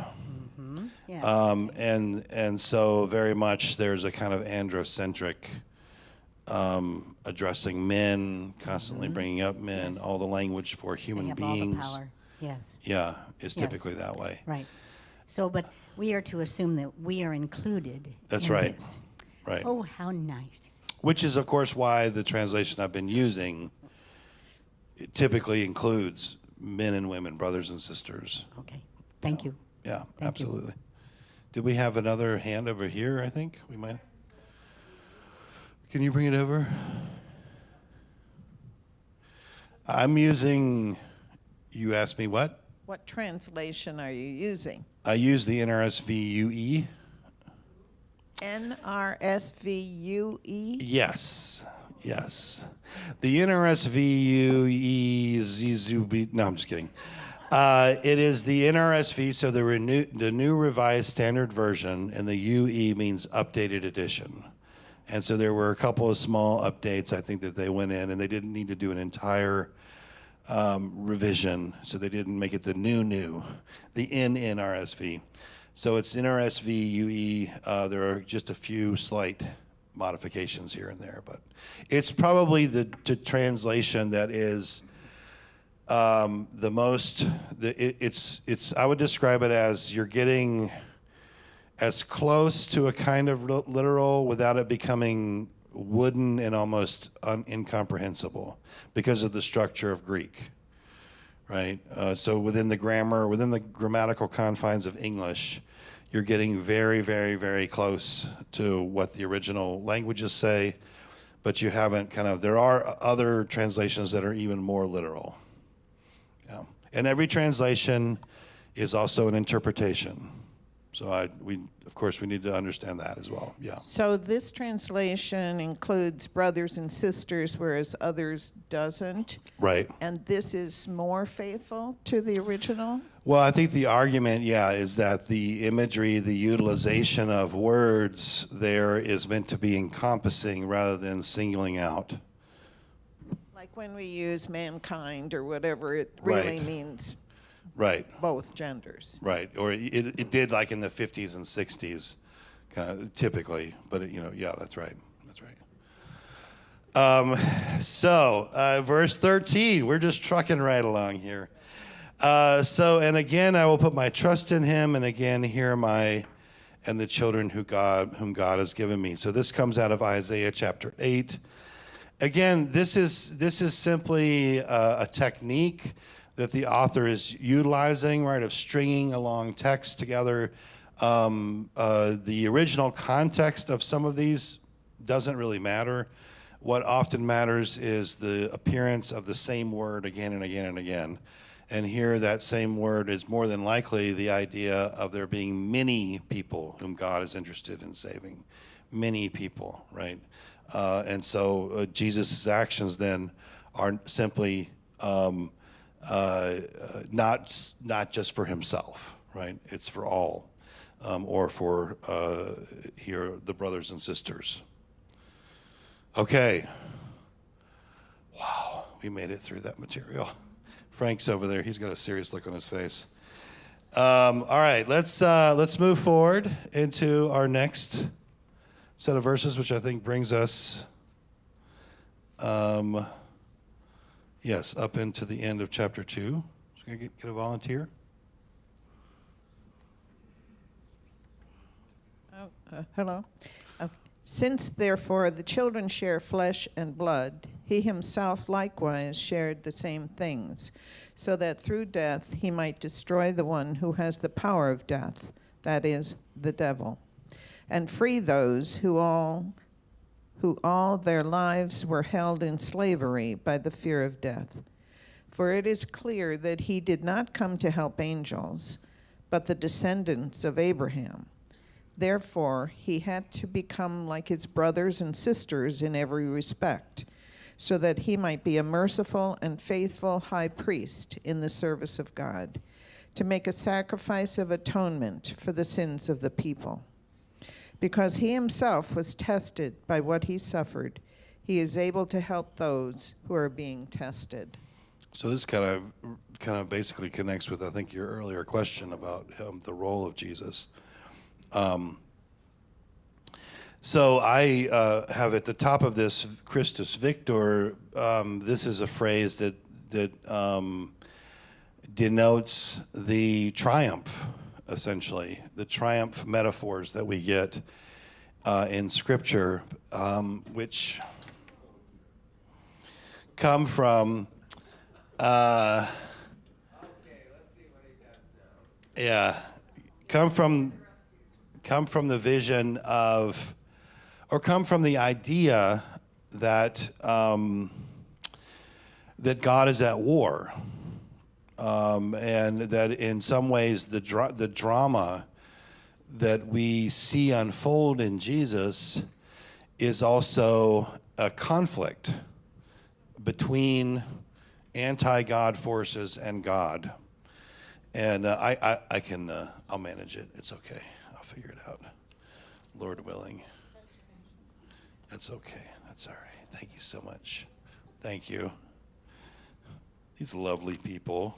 Yeah. and so very much there's a kind of androcentric addressing men, constantly bringing up men. All the language for They human have beings. all the power. Yes. Yeah, is Yes. typically that way. Right. So, but we are to assume that we are included. That's in right. this. Right. Oh, how nice. Which is, of course, why the translation I've been using it typically includes men and women, brothers and sisters. Okay. Thank you. Yeah, Thank you. absolutely. Did we have another hand over here? I think we might. Can you bring it over? I'm using. You asked me what? What translation are you using? I use the NRSV UE. NRSVUE? Yes, yes. The NRSV UE is. No, I'm just kidding. It is the NRSV, so the new Revised Standard Version, and the UE means updated edition. And so there were a couple of small updates, I think, that they went in, and they didn't need to do an entire revision, so they didn't make it the new, the NRSV. So it's NRSV UE. There are just a few slight modifications here and there, but it's probably the translation that is the most. It's. I would describe it as you're getting as close to a kind of literal without it becoming wooden and almost incomprehensible because of the structure of Greek. Right? So within the grammar, within the grammatical confines of English, you're getting very, very, very close to what the original languages say, but you haven't there are other translations that are even more literal. Yeah. And every translation is also an interpretation. So of course, we need to understand that as well. Yeah. So this translation includes brothers and sisters, whereas others doesn't. Right. And this is more faithful to the original? Well, I think the argument, is that the imagery, the utilization of words there is meant to be encompassing rather than singling out. Like when we use mankind or whatever, it really Right. means Right. both genders. Right. Or it did like in the 50s and 60s, kind of typically. But, that's right. That's right. So, verse 13, we're just trucking right along here. And again, I will put my trust in him, and again, here am I and the children whom God has given me. So this comes out of Isaiah chapter 8. again, this is simply a technique that the author is utilizing, right, of stringing along text together. The original context of some of these doesn't really matter. What often matters is the appearance of the same word again and again and again. And here that same word is more than likely the idea of there being many people whom God is interested in saving. Many people, right? And so Jesus' actions then are simply not just for himself, right? It's for all, or for here the brothers and sisters. Okay. Wow, we made it through that material. Frank's over there; he's got a serious look on his face. All right, let's move forward into our next set of verses, which I think brings us, yes, up into the end of chapter 2. So can I get a volunteer? Hello. Since, therefore, the children share flesh and blood, he himself likewise shared the same things, so that through death he might destroy the one who has the power of death, that is, the devil, and free those who all their lives were held in slavery by the fear of death. For it is clear that he did not come to help angels, but the descendants of Abraham. Therefore, he had to become like his brothers and sisters in every respect, so that he might be a merciful and faithful high priest in the service of God, to make a sacrifice of atonement for the sins of the people. Because he himself was tested by what he suffered, he is able to help those who are being tested. So this kind of basically connects with, I think, your earlier question about the role of Jesus. So I have at the top of this Christus Victor, this is a phrase that denotes the triumph, essentially, the triumph metaphors that we get in Scripture, which come from, Okay, let's see what he does now. yeah, come from the vision of, or come from the idea that that God is at war, and that in some ways the drama that we see unfold in Jesus is also a conflict between anti-God forces and God. And I'll manage it. It's okay. I'll figure it out. Lord willing. That's okay. That's all right. Thank you so much. Thank you. These lovely people.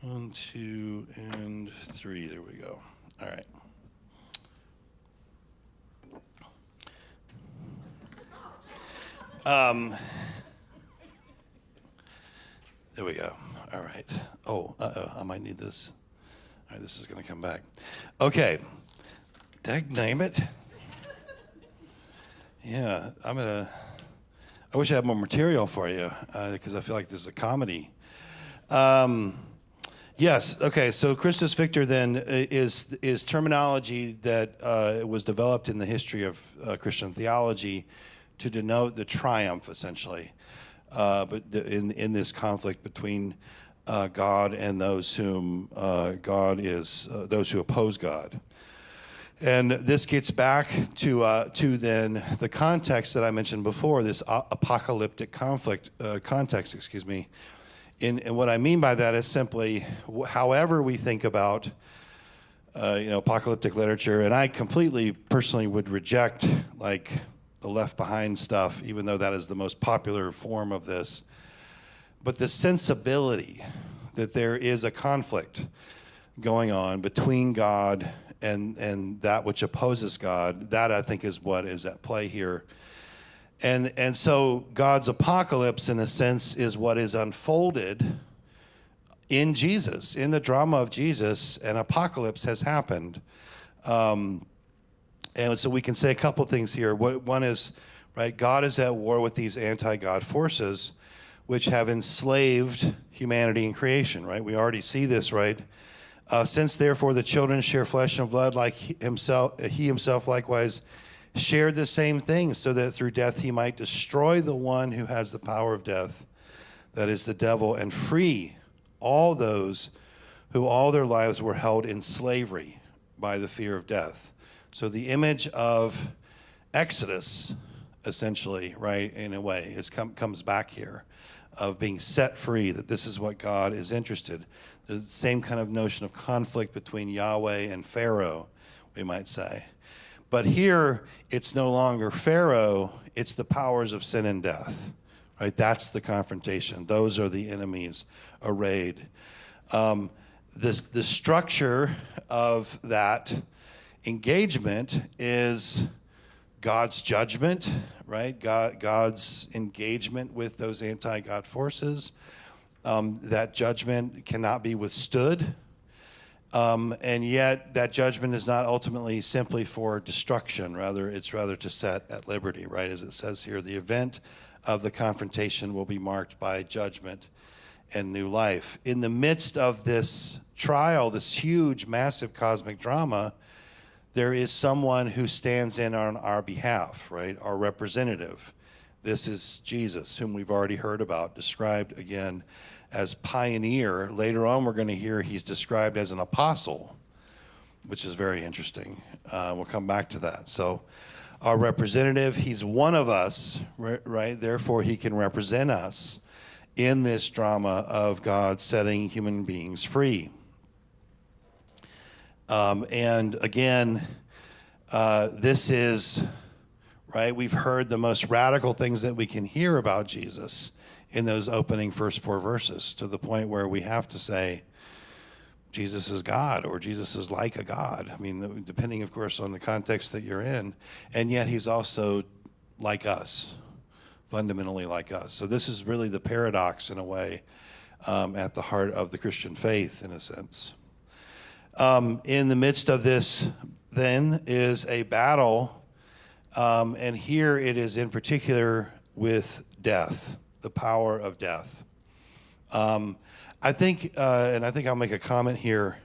1, 2, and 3. There we go. All right. There we go. All right. Oh, I might need this. All right, this is going to come back. Okay. Name it. Yeah, I wish I had more material for you, because I feel like this is a comedy. Yes, okay, so Christus Victor then is terminology that was developed in the history of Christian theology to denote the triumph, essentially, but in this conflict between God and those whom those who oppose God. And this gets back to then the context that I mentioned before, this apocalyptic context, And what I mean by that is simply, however we think about, apocalyptic literature, and I completely personally would reject like the Left Behind stuff, even though that is the most popular form of this. But the sensibility that there is a conflict going on between God and that which opposes God, that I think is what is at play here. And so God's apocalypse, in a sense, is what is unfolded in Jesus. In the drama of Jesus, an apocalypse has happened. And so we can say a couple things here. One is right? God is at war with these anti-God forces, which have enslaved humanity and creation, right? We already see this, right? Since therefore the children share flesh and blood, like he himself likewise shared the same things, so that through death he might destroy the one who has the power of death, that is the devil, and free all those who all their lives were held in slavery by the fear of death. So the image of Exodus, essentially, right, in a way, comes back here, of being set free, that this is what God is interested. The same kind of notion of conflict between Yahweh and Pharaoh, we might say. But here, it's no longer Pharaoh, it's the powers of sin and death, right? That's the confrontation. Those are the enemies arrayed. The structure of that engagement is God's judgment, right? God's engagement with those anti-God forces. That judgment cannot be withstood. And yet that judgment is not ultimately simply for destruction. It's rather to set at liberty, right? As it says here, the event of the confrontation will be marked by judgment and new life. In the midst of this trial, this huge, massive cosmic drama, there is someone who stands in on our behalf, right? Our representative. This is Jesus, whom we've already heard about, described again as pioneer. Later on, we're going to hear he's described as an apostle, which is very interesting. We'll come back to that. So our representative, he's one of us, right? Therefore, he can represent us in this drama of God setting human beings free. And again, this is, right, we've heard the most radical things that we can hear about Jesus in those opening first 4 verses, to the point where we have to say, Jesus is God, or Jesus is like a God. I mean, depending, of course, on the context that you're in. And yet he's also like us, fundamentally like us. So this is really the paradox, in a way, at the heart of the Christian faith, in a sense. In the midst of this, then, is a battle, and here it is in particular with death, the power of death. I think I'll make a comment here.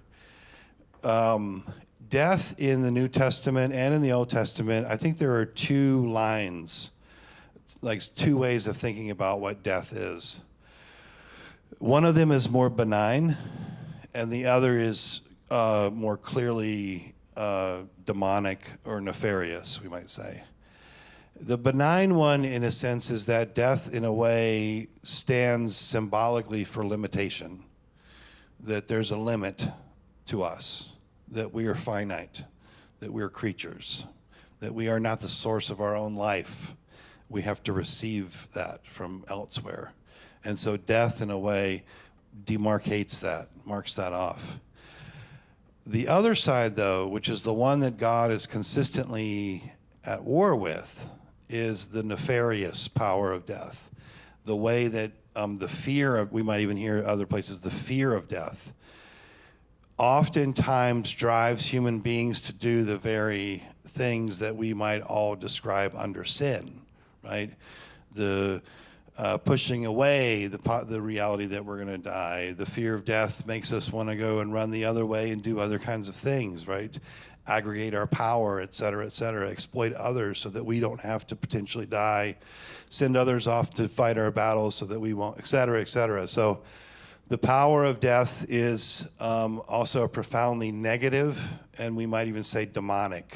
Death in the New Testament and in the Old Testament, I think there are 2 lines, like 2 ways of thinking about what death is. One of them is more benign, and the other is more clearly demonic or nefarious, we might say. The benign one, in a sense, is that death, in a way, stands symbolically for limitation, that there's a limit to us, that we are finite, that we are creatures, that we are not the source of our own life. We have to receive that from elsewhere. And so death, in a way, demarcates that, marks that off. The other side, though, which is the one that God is consistently at war with, is the nefarious power of death. The way that the fear of, we might even hear other places, the fear of death oftentimes drives human beings to do the very things that we might all describe under sin, right? The pushing away the reality that we're going to die. The fear of death makes us want to go and run the other way and do other kinds of things, right? Aggregate our power, et cetera, exploit others so that we don't have to potentially die, send others off to fight our battles so that we won't, et cetera. So the power of death is also a profoundly negative, and we might even say demonic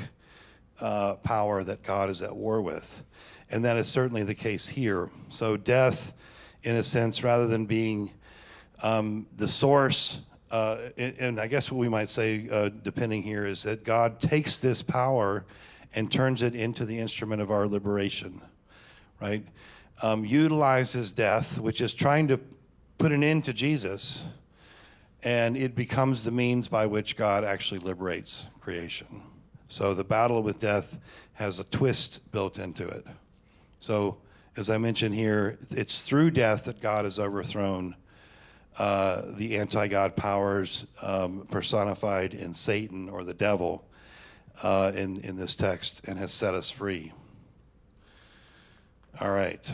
power that God is at war with. And that is certainly the case here. So death, in a sense, rather than being the source, and I guess what we might say, depending here, is that God takes this power and turns it into the instrument of our liberation, right? Utilizes death, which is trying to put an end to Jesus, and it becomes the means by which God actually liberates creation. So the battle with death has a twist built into it. So, as I mentioned here, it's through death that God has overthrown the anti-God powers personified in Satan or the devil in this text, and has set us free. All right.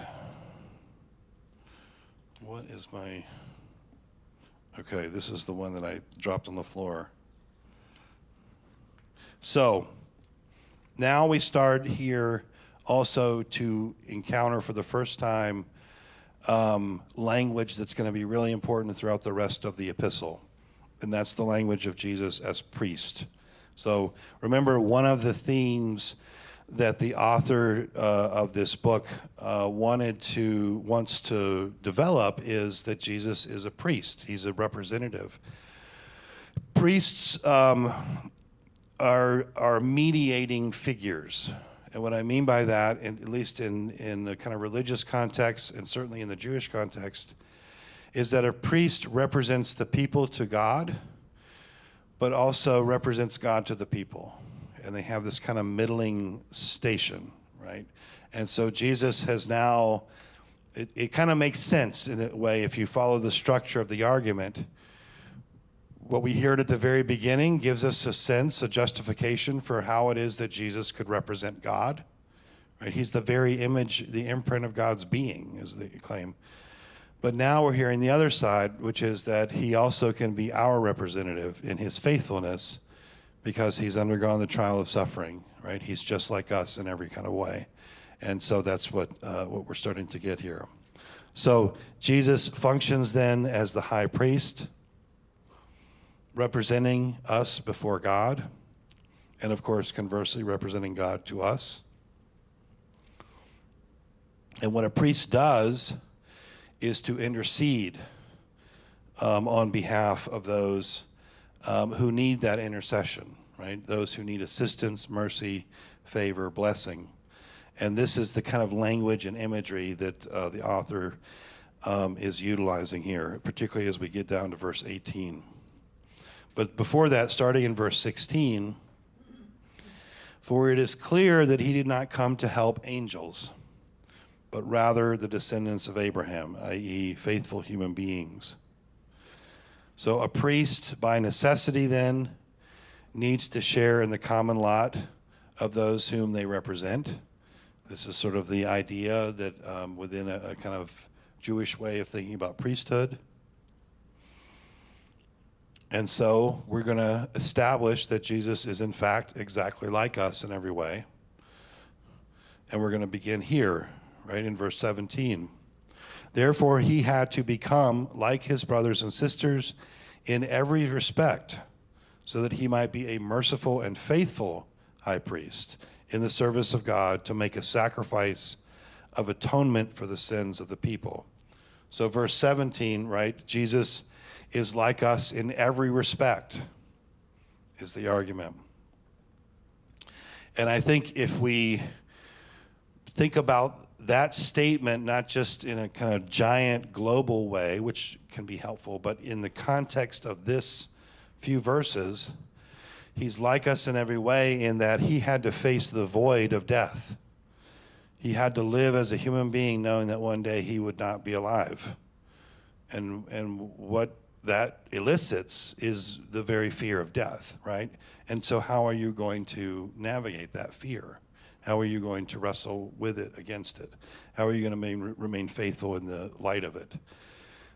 What is my... Okay, this is the one that I dropped on the floor. So, now we start here also to encounter for the first time language that's going to be really important throughout the rest of the epistle. And that's the language of Jesus as priest. So remember, one of the themes that the author of this book wants to develop is that Jesus is a priest. He's a representative. Priests are mediating figures. And what I mean by that, and at least in the kind of religious context and certainly in the Jewish context, is that a priest represents the people to God, but also represents God to the people. And they have this kind of middling station, right? And so Jesus has now, it kind of makes sense in a way if you follow the structure of the argument. What we heard at the very beginning gives us a sense, a justification for how it is that Jesus could represent God. Right? He's the very image, the imprint of God's being, is the claim. But now we're hearing the other side, which is that he also can be our representative in his faithfulness because he's undergone the trial of suffering, right? He's just like us in every kind of way. And so that's what we're starting to get here. So Jesus functions then as the high priest, representing us before God, and of course, conversely, representing God to us. And what a priest does is to intercede on behalf of those who need that intercession, right? Those who need assistance, mercy, favor, blessing. And this is the kind of language and imagery that the author is utilizing here, particularly as we get down to verse 18. But before that, starting in verse 16, for it is clear that he did not come to help angels, but rather the descendants of Abraham, i.e., faithful human beings. So a priest, by necessity then, needs to share in the common lot of those whom they represent. This is sort of the idea that within a kind of Jewish way of thinking about priesthood. And so we're going to establish that Jesus is in fact exactly like us in every way. And we're going to begin here, right in verse 17. Therefore, he had to become like his brothers and sisters in every respect, so that he might be a merciful and faithful high priest in the service of God to make a sacrifice of atonement for the sins of the people. So verse 17, right, Jesus is like us in every respect, is the argument. And I think if we think about that statement, not just in a kind of giant global way, which can be helpful, but in the context of this few verses, he's like us in every way in that he had to face the void of death. He had to live as a human being knowing that one day he would not be alive. And what that elicits is the very fear of death, right? And so how are you going to navigate that fear? How are you going to wrestle with it, against it? How are you going to remain faithful in the light of it?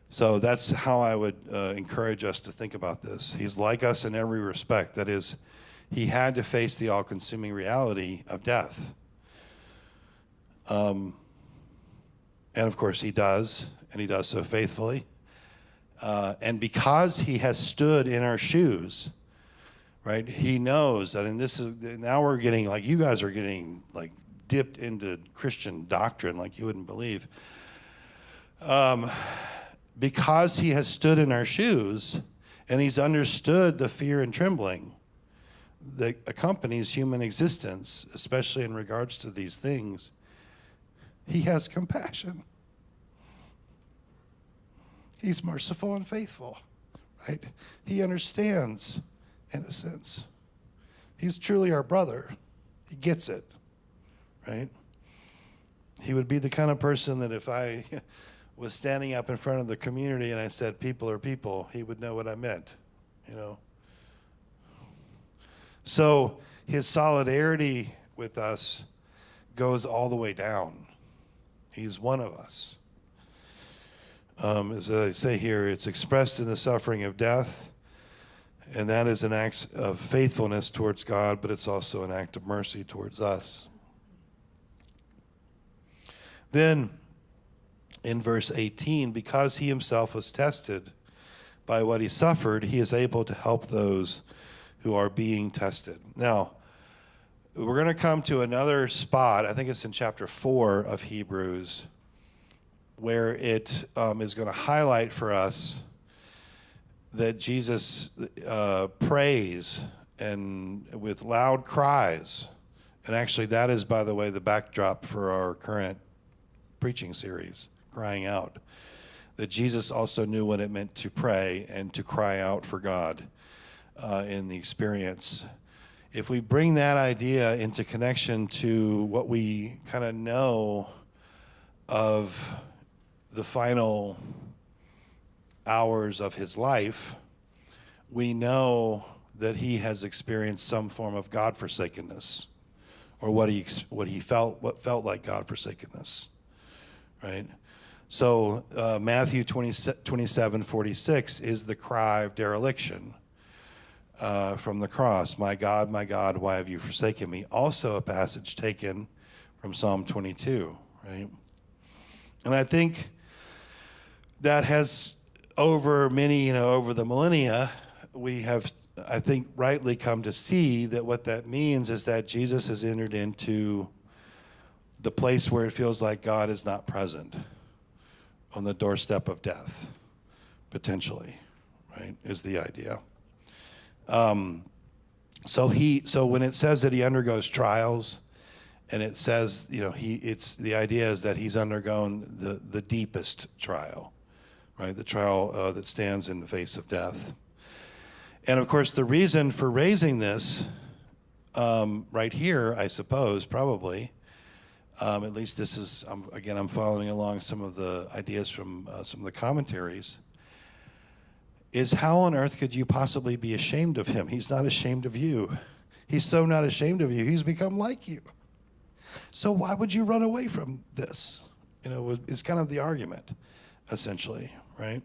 So that's how I would encourage us to think about this. He's like us in every respect. That is, he had to face the all-consuming reality of death. And of course he does, and he does so faithfully. And because he has stood in our shoes, right, he knows that, and this is, now we're getting, like, you guys are getting, like, dipped into Christian doctrine like you wouldn't believe. Because he has stood in our shoes, and he's understood the fear and trembling that accompanies human existence, especially in regards to these things, he has compassion. He's merciful and faithful, right? He understands, in a sense. He's truly our brother. He gets it, right? He would be the kind of person that if I was standing up in front of the community and I said, people are people, he would know what I meant, you know? So his solidarity with us goes all the way down, He's one of us. As I say here, it's expressed in the suffering of death, and that is an act of faithfulness towards God, but it's also an act of mercy towards us. Then, in verse 18, because he himself was tested by what he suffered, he is able to help those who are being tested. Now, we're going to come to another spot, I think it's in chapter 4 of Hebrews, where it is going to highlight for us that Jesus prays and with loud cries. And actually, that is, by the way, the backdrop for our current preaching series, Crying Out. That Jesus also knew what it meant to pray and to cry out for God in the experience. If we bring that idea into connection to what we kind of know of the final hours of his life, we know that he has experienced some form of God-forsakenness, or what felt like God-forsakenness, right? So Matthew 27:46 is the cry of dereliction from the cross. My God, why have you forsaken me? Also a passage taken from Psalm 22, right? And I think that has, over the millennia, we have, I think, rightly come to see that what that means is that Jesus has entered into the place where it feels like God is not present, on the doorstep of death, potentially, right, is the idea. So when it says that he undergoes trials, and it says, the idea is that he's undergone the deepest trial, right? The trial that stands in the face of death. And of course, the reason for raising this right here, I suppose, probably, at least this is, I'm following along some of the ideas from some of the commentaries, is how on earth could you possibly be ashamed of him? He's not ashamed of you. He's so not ashamed of you, he's become like you. So why would you run away from this? Is kind of the argument, essentially, right?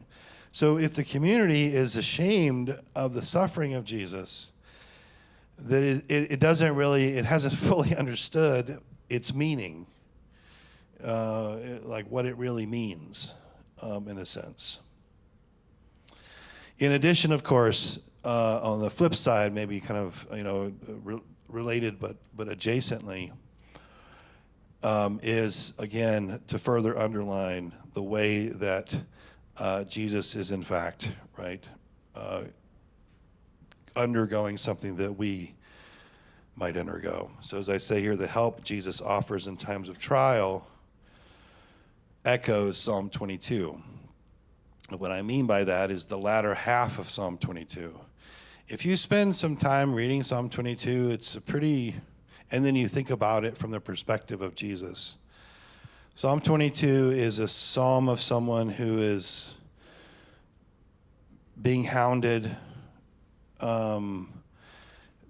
So if the community is ashamed of the suffering of Jesus, that it hasn't fully understood its meaning, like what it really means, in a sense. In addition, of course, on the flip side, maybe kind of related but adjacently, is again to further underline the way that Jesus is in fact, right, undergoing something that we might undergo. So as I say here, the help Jesus offers in times of trial echoes Psalm 22. What I mean by that is the latter half of Psalm 22. If you spend some time reading Psalm 22, it's and then you think about it from the perspective of Jesus. Psalm 22 is a psalm of someone who is being hounded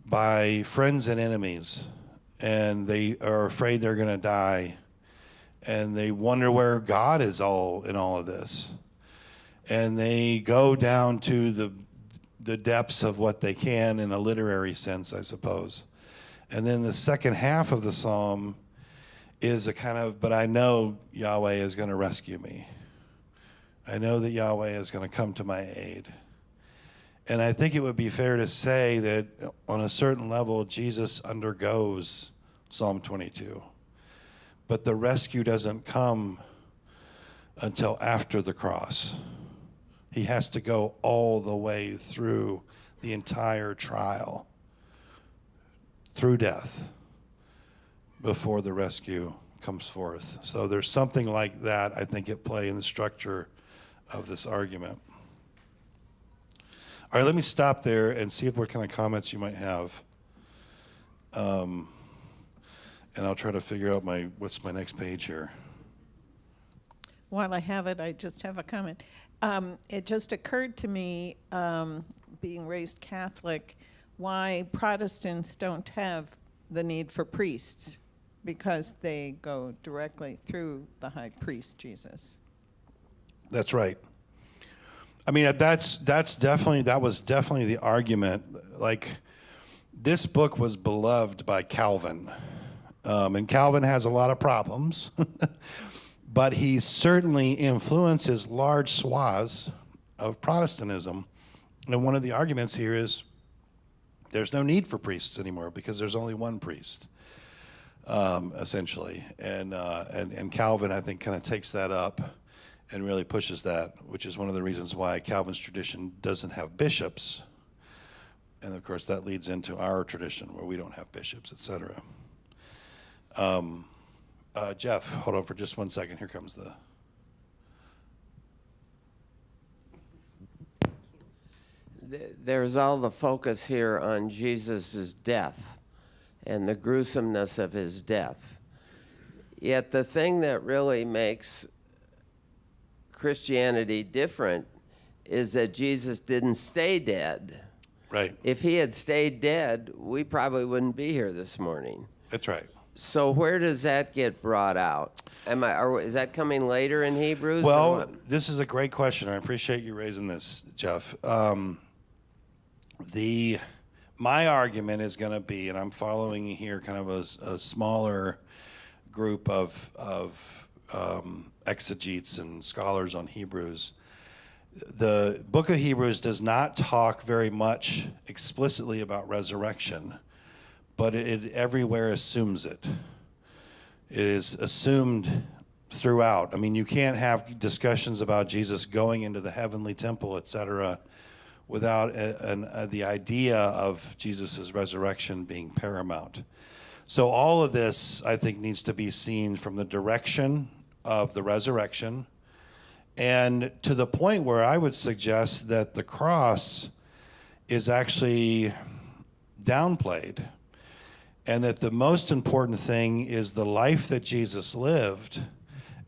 by friends and enemies, and they are afraid they're going to die, and they wonder where God is in all of this. And they go down to the depths of what they can in a literary sense, I suppose. And then the second half of the psalm is a kind of, but I know Yahweh is going to rescue me. I know that Yahweh is going to come to my aid. And I think it would be fair to say that on a certain level, Jesus undergoes Psalm 22. But the rescue doesn't come until after the cross. He has to go all the way through the entire trial, through death, before the rescue comes forth. So there's something like that, I think, at play in the structure of this argument. All right, let me stop there and see what kind of comments you might have. And I'll try to figure out what's my next page here. While I have it, I just have a comment. It just occurred to me, being raised Catholic, why Protestants don't have the need for priests, because they go directly through the high priest, Jesus. That's right. I mean, that was definitely the argument. Like, this book was beloved by Calvin. And Calvin has a lot of problems, but he certainly influences large swaths of Protestantism. And one of the arguments here is there's no need for priests anymore because there's only one priest, essentially. And Calvin, I think, kind of takes that up and really pushes that, which is one of the reasons why Calvin's tradition doesn't have bishops. And of course, that leads into our tradition where we don't have bishops, etc. Jeff, hold on for just 1 second. Here comes the. There's all the focus here on Jesus' death and the gruesomeness of his death. Yet the thing that really makes Christianity different is that Jesus didn't stay dead. Right. If he had stayed dead, we probably wouldn't be here this morning. That's right. So where does that get brought out? Is that coming later in Hebrews? or Well, what? this is a great question. I appreciate you raising this, Jeff. My argument is going to be, and I'm following here kind of a smaller group of exegetes and scholars on Hebrews. The book of Hebrews does not talk very much explicitly about resurrection, but it everywhere assumes it. It is assumed throughout. I mean, you can't have discussions about Jesus going into the heavenly temple, etc., without the idea of Jesus' resurrection being paramount. So all of this, I think, needs to be seen from the direction of the resurrection, and to the point where I would suggest that the cross is actually downplayed, and that the most important thing is the life that Jesus lived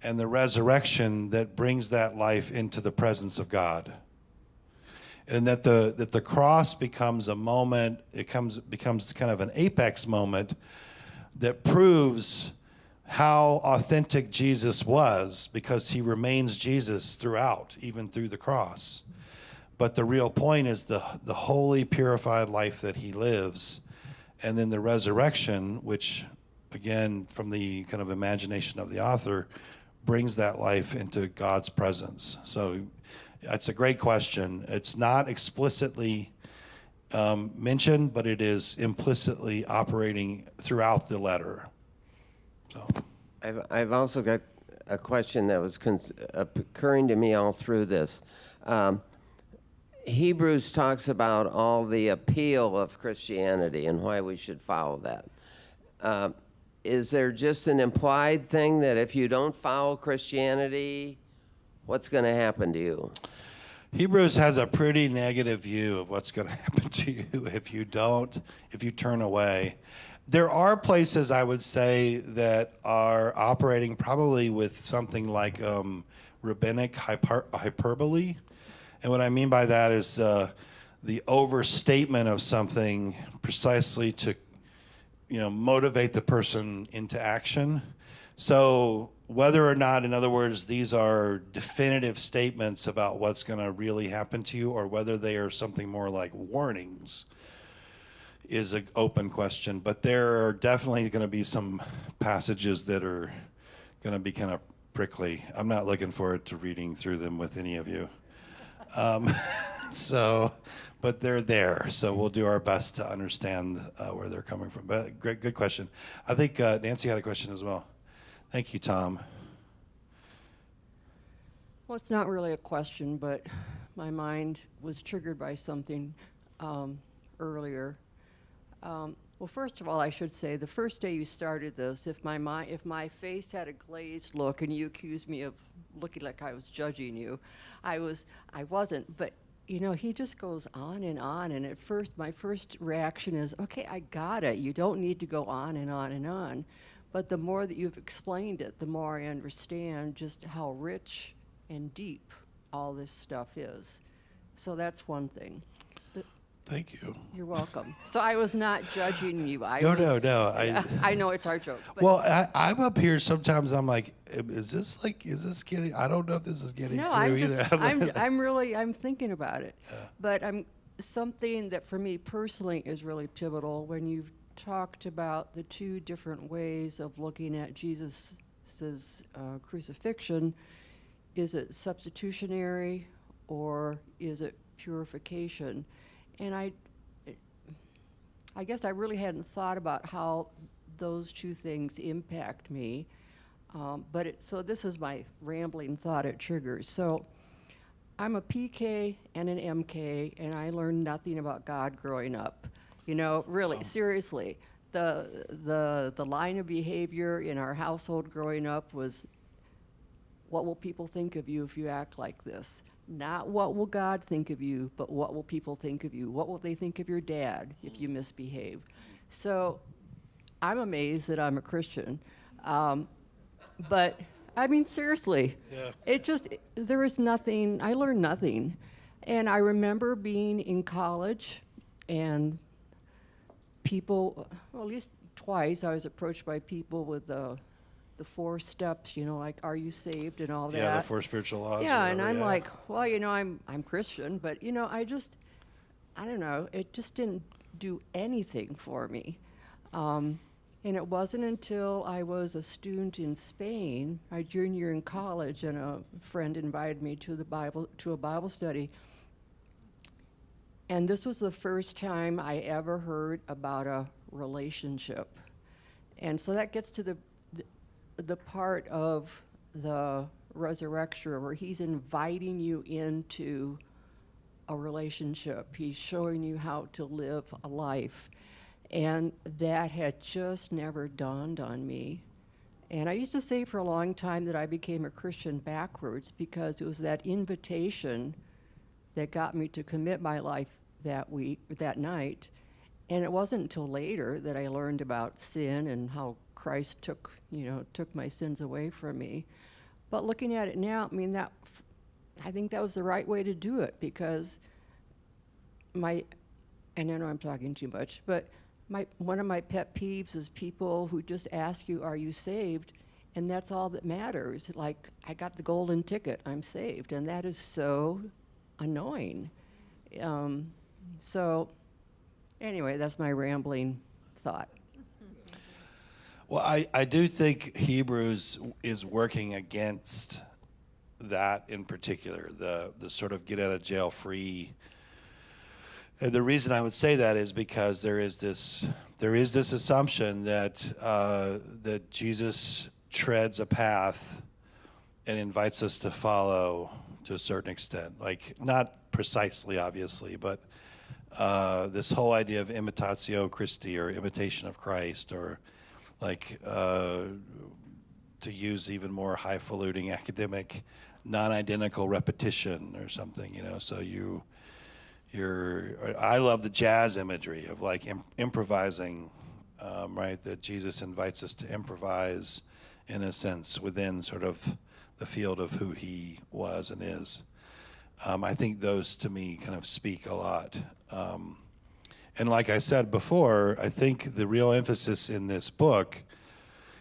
and the resurrection that brings that life into the presence of God. And that the cross becomes a moment, becomes kind of an apex moment that proves how authentic Jesus was, because he remains Jesus throughout, even through the cross. But the real point is the holy, purified life that he lives, and then the resurrection, which, again, from the kind of imagination of the author, brings that life into God's presence. So that's a great question. It's not explicitly mentioned, but it is implicitly operating throughout the letter. So, I've also got a question that was occurring to me all through this. Hebrews talks about all the appeal of Christianity and why we should follow that. Is there just an implied thing that if you don't follow Christianity, what's going to happen to you? Hebrews has a pretty negative view of what's going to happen to you if you turn away. There are places, I would say, that are operating probably with something like rabbinic hyperbole. And what I mean by that is the overstatement of something precisely to, motivate the person into action. So whether or not, in other words, these are definitive statements about what's going to really happen to you, or whether they are something more like warnings, is an open question. But there are definitely going to be some passages that are going to be kind of prickly. I'm not looking forward to reading through them with any of you. But they're there, so we'll do our best to understand where they're coming from. But good question. I think Nancy had a question as well. Thank you, Tom. Well, it's not really a question, but my mind was triggered by something earlier. Well, first of all, I should say the first day you started this, if my face had a glazed look and you accused me of looking like I was judging you, I wasn't. But he just goes on, and at first, my first reaction is, okay, I got it. You don't need to go on and on and on. But the more that you've explained it, the more I understand just how rich and deep all this stuff is. So that's one thing. Thank you. You're welcome. So I was not judging you. No. I know it's our joke. But Well, I'm up here sometimes. I'm like, is this getting? I don't know if this is getting no, through I'm either. just, I'm thinking about it. But something that for me personally is really pivotal when you've talked about the two different ways of looking at Jesus' crucifixion. Is it substitutionary or is it purification? And I guess I really hadn't thought about how those two things impact me. So this is my rambling thought it triggers. So I'm a PK and an MK, and I learned nothing about God growing up. You know, really, seriously. The line of behavior in our household growing up was, what will people think of you if you act like this? Not what will God think of you, but what will people think of you? What will they think of your dad if you misbehave? So I'm amazed that I'm a Christian. But I mean, seriously, there was nothing, I learned nothing. And I remember being in college and people, well, at least twice, I was approached by people with the 4 steps, you know, like, are you saved and all that. Yeah, the 4 spiritual laws. Yeah, or and whatever, I'm like, well, you know, I'm Christian, but, you know, I don't know, it just didn't do anything for me. And it wasn't until I was a student in Spain, my junior year in college, and a friend invited me to a Bible study. And this was the first time I ever heard about a relationship. And so that gets to the part of the resurrection where he's inviting you into a relationship. He's showing you how to live a life. And that had just never dawned on me. And I used to say for a long time that I became a Christian backwards because it was that invitation that got me to commit my life that night. And it wasn't until later that I learned about sin and how Christ took my sins away from me. But looking at it now, I mean, I think that was the right way to do it because and I know I'm talking too much, but one of my pet peeves is people who just ask you, are you saved? And that's all that matters. Like, I got the golden ticket, I'm saved. And that is so annoying. So anyway, that's my rambling thought. Well, I do think Hebrews is working against that in particular, the sort of get out of jail free. And the reason I would say that is because there is this assumption that that Jesus treads a path and invites us to follow to a certain extent, like not precisely, obviously, but this whole idea of imitatio Christi, or imitation of Christ, or like to use even more highfalutin academic, non-identical repetition or something, you know. So I love the jazz imagery of like improvising, right? That Jesus invites us to improvise, in a sense, within sort of the field of who he was and is. I think those to me kind of speak a lot. And like I said before, I think the real emphasis in this book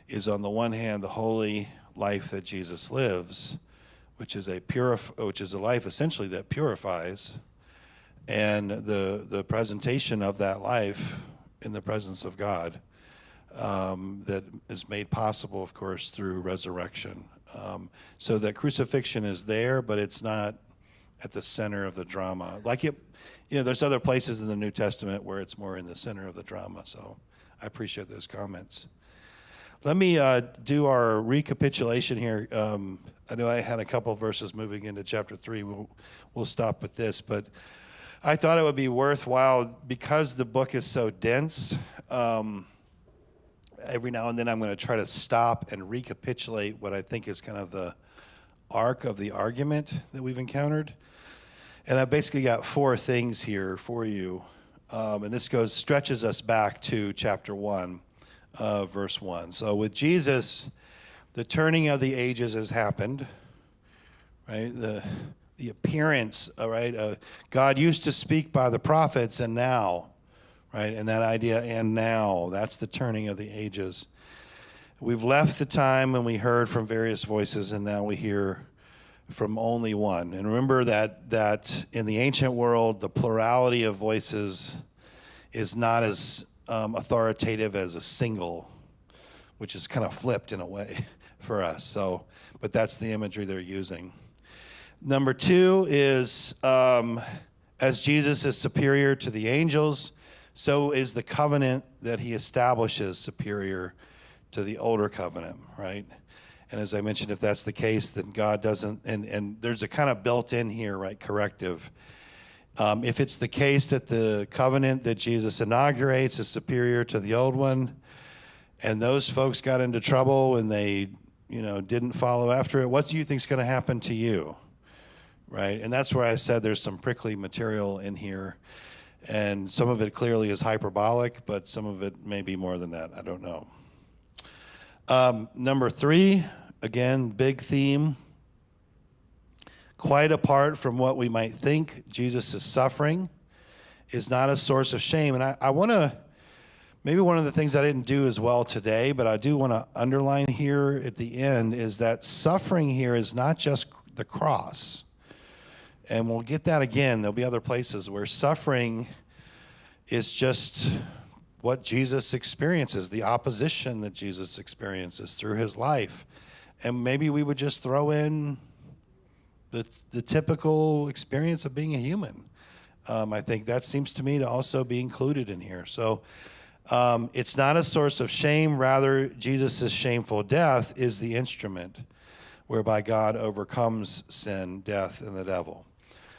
is, on the one hand, the holy life that Jesus lives, which is a life essentially that purifies, and the presentation of that life in the presence of God, that is made possible, of course, through resurrection. So that crucifixion is there, but it's not at the center of the drama. Like there's other places in the New Testament where it's more in the center of the drama. So I appreciate those comments. Let me do our recapitulation here. I know I had a couple of verses moving into chapter 3. We'll stop with this, but I thought it would be worthwhile, because the book is so dense, every now and then I'm going to try to stop and recapitulate what I think is kind of the arc of the argument that we've encountered. And I've basically got 4 things here for you. And this stretches us back to chapter 1, verse 1. So with Jesus, the turning of the ages has happened, right? The the appearance, right? God used to speak by the prophets, and now, right? And that idea, and now, that's the turning of the ages. We've left the time when we heard from various voices, and now we hear from only one. And remember that in the ancient world, the plurality of voices is not as authoritative as a single, which is kind of flipped in a way for us. So, but that's the imagery they're using. Number two is, as Jesus is superior to the angels, so is the covenant that he establishes superior to the older covenant, right? And as I mentioned, if that's the case, then God doesn't, and there's a kind of built in here, right, corrective. If it's the case that the covenant that Jesus inaugurates is superior to the old one, and those folks got into trouble and they, didn't follow after it, what do you think is going to happen to you, right? And that's where I said there's some prickly material in here, and some of it clearly is hyperbolic, but some of it may be more than that. I don't know. Number three, again, big theme. Quite apart from what we might think, Jesus' suffering is not a source of shame. And I want to, maybe one of the things I didn't do as well today, but I do want to underline here at the end is that suffering here is not just the cross. And we'll get that again. There'll be other places where suffering is just what Jesus experiences, the opposition that Jesus experiences through his life. And maybe we would just throw in the typical experience of being a human. I think that seems to me to also be included in here. So it's not a source of shame. Rather, Jesus' shameful death is the instrument whereby God overcomes sin, death, and the devil.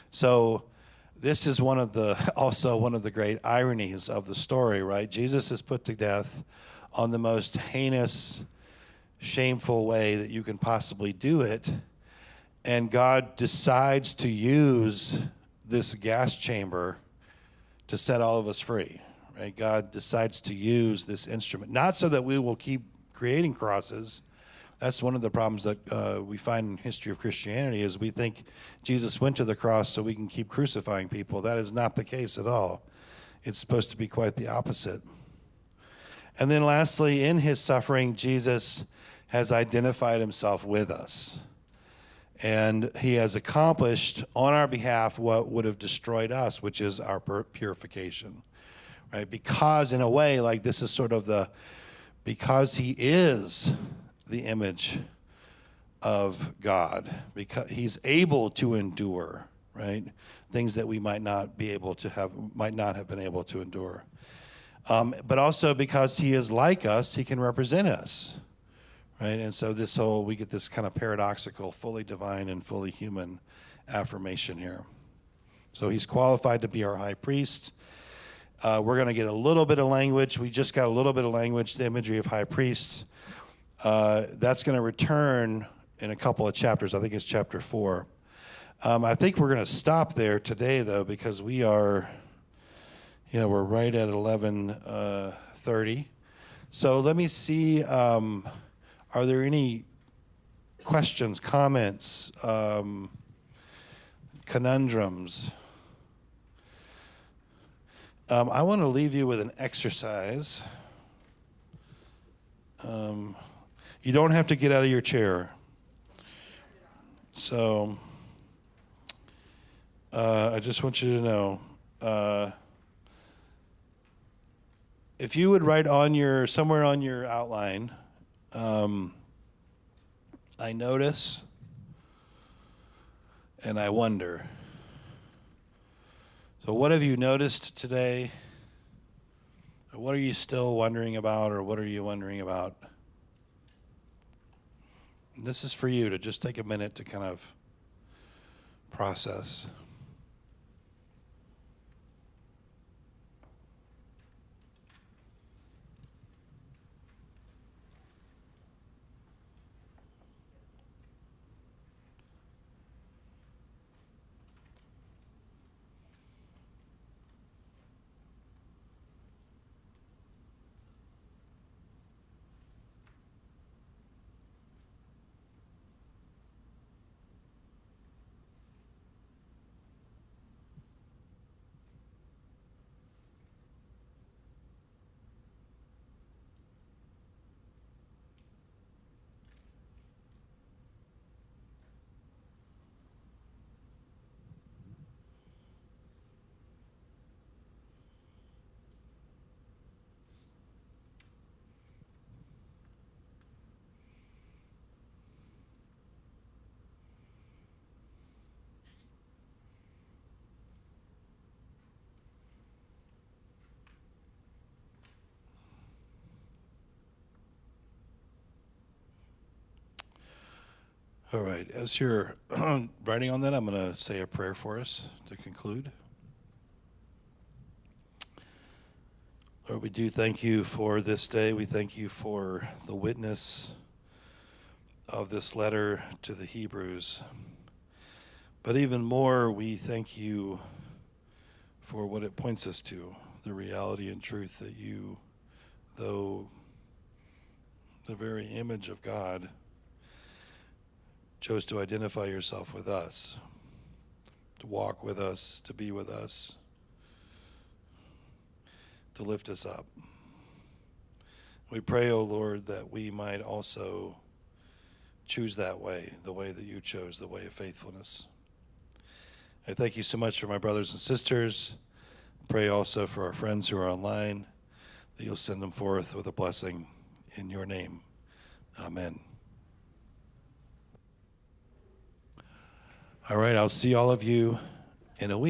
So this is also one of the great ironies of the story, right? Jesus is put to death on the most heinous, shameful way that you can possibly do it. And God decides to use this gas chamber to set all of us free, right? God decides to use this instrument, not so that we will keep creating crosses. That's one of the problems that we find in history of Christianity is we think Jesus went to the cross so we can keep crucifying people. That is not the case at all. It's supposed to be quite the opposite. And then lastly, in his suffering, Jesus has identified himself with us. And he has accomplished on our behalf what would have destroyed us, which is our purification, right? Because in a way, like this is sort of because he is the image of God, because he's able to endure, right? Things that we might not have been able to endure. But also because he is like us, he can represent us, right? And so we get this kind of paradoxical, fully divine and fully human affirmation here. So he's qualified to be our high priest. We're going to get a little bit of language. We just got a little bit of language, the imagery of high priests. That's going to return in a couple of chapters. I think it's chapter 4. I think we're going to stop there today, though, because we're right at 11:30. So let me see, are there any questions, comments, conundrums? I want to leave you with an exercise. You don't have to get out of your chair. So I just want you to know, if you would write somewhere on your outline, I notice and I wonder. So what have you noticed today? What are you still wondering about, or what are you wondering about? This is for you to just take a minute to kind of process. All right, as you're writing on that, I'm going to say a prayer for us to conclude. Lord, we do thank you for this day. We thank you for the witness of this letter to the Hebrews. But even more, we thank you for what it points us to, the reality and truth that you, though the very image of God, chose to identify yourself with us, to walk with us, to be with us, to lift us up. We pray, O Lord, that we might also choose that way, the way that you chose, the way of faithfulness. I thank you so much for my brothers and sisters. Pray also for our friends who are online, that you'll send them forth with a blessing in your name. Amen. All right, I'll see all of you in a week.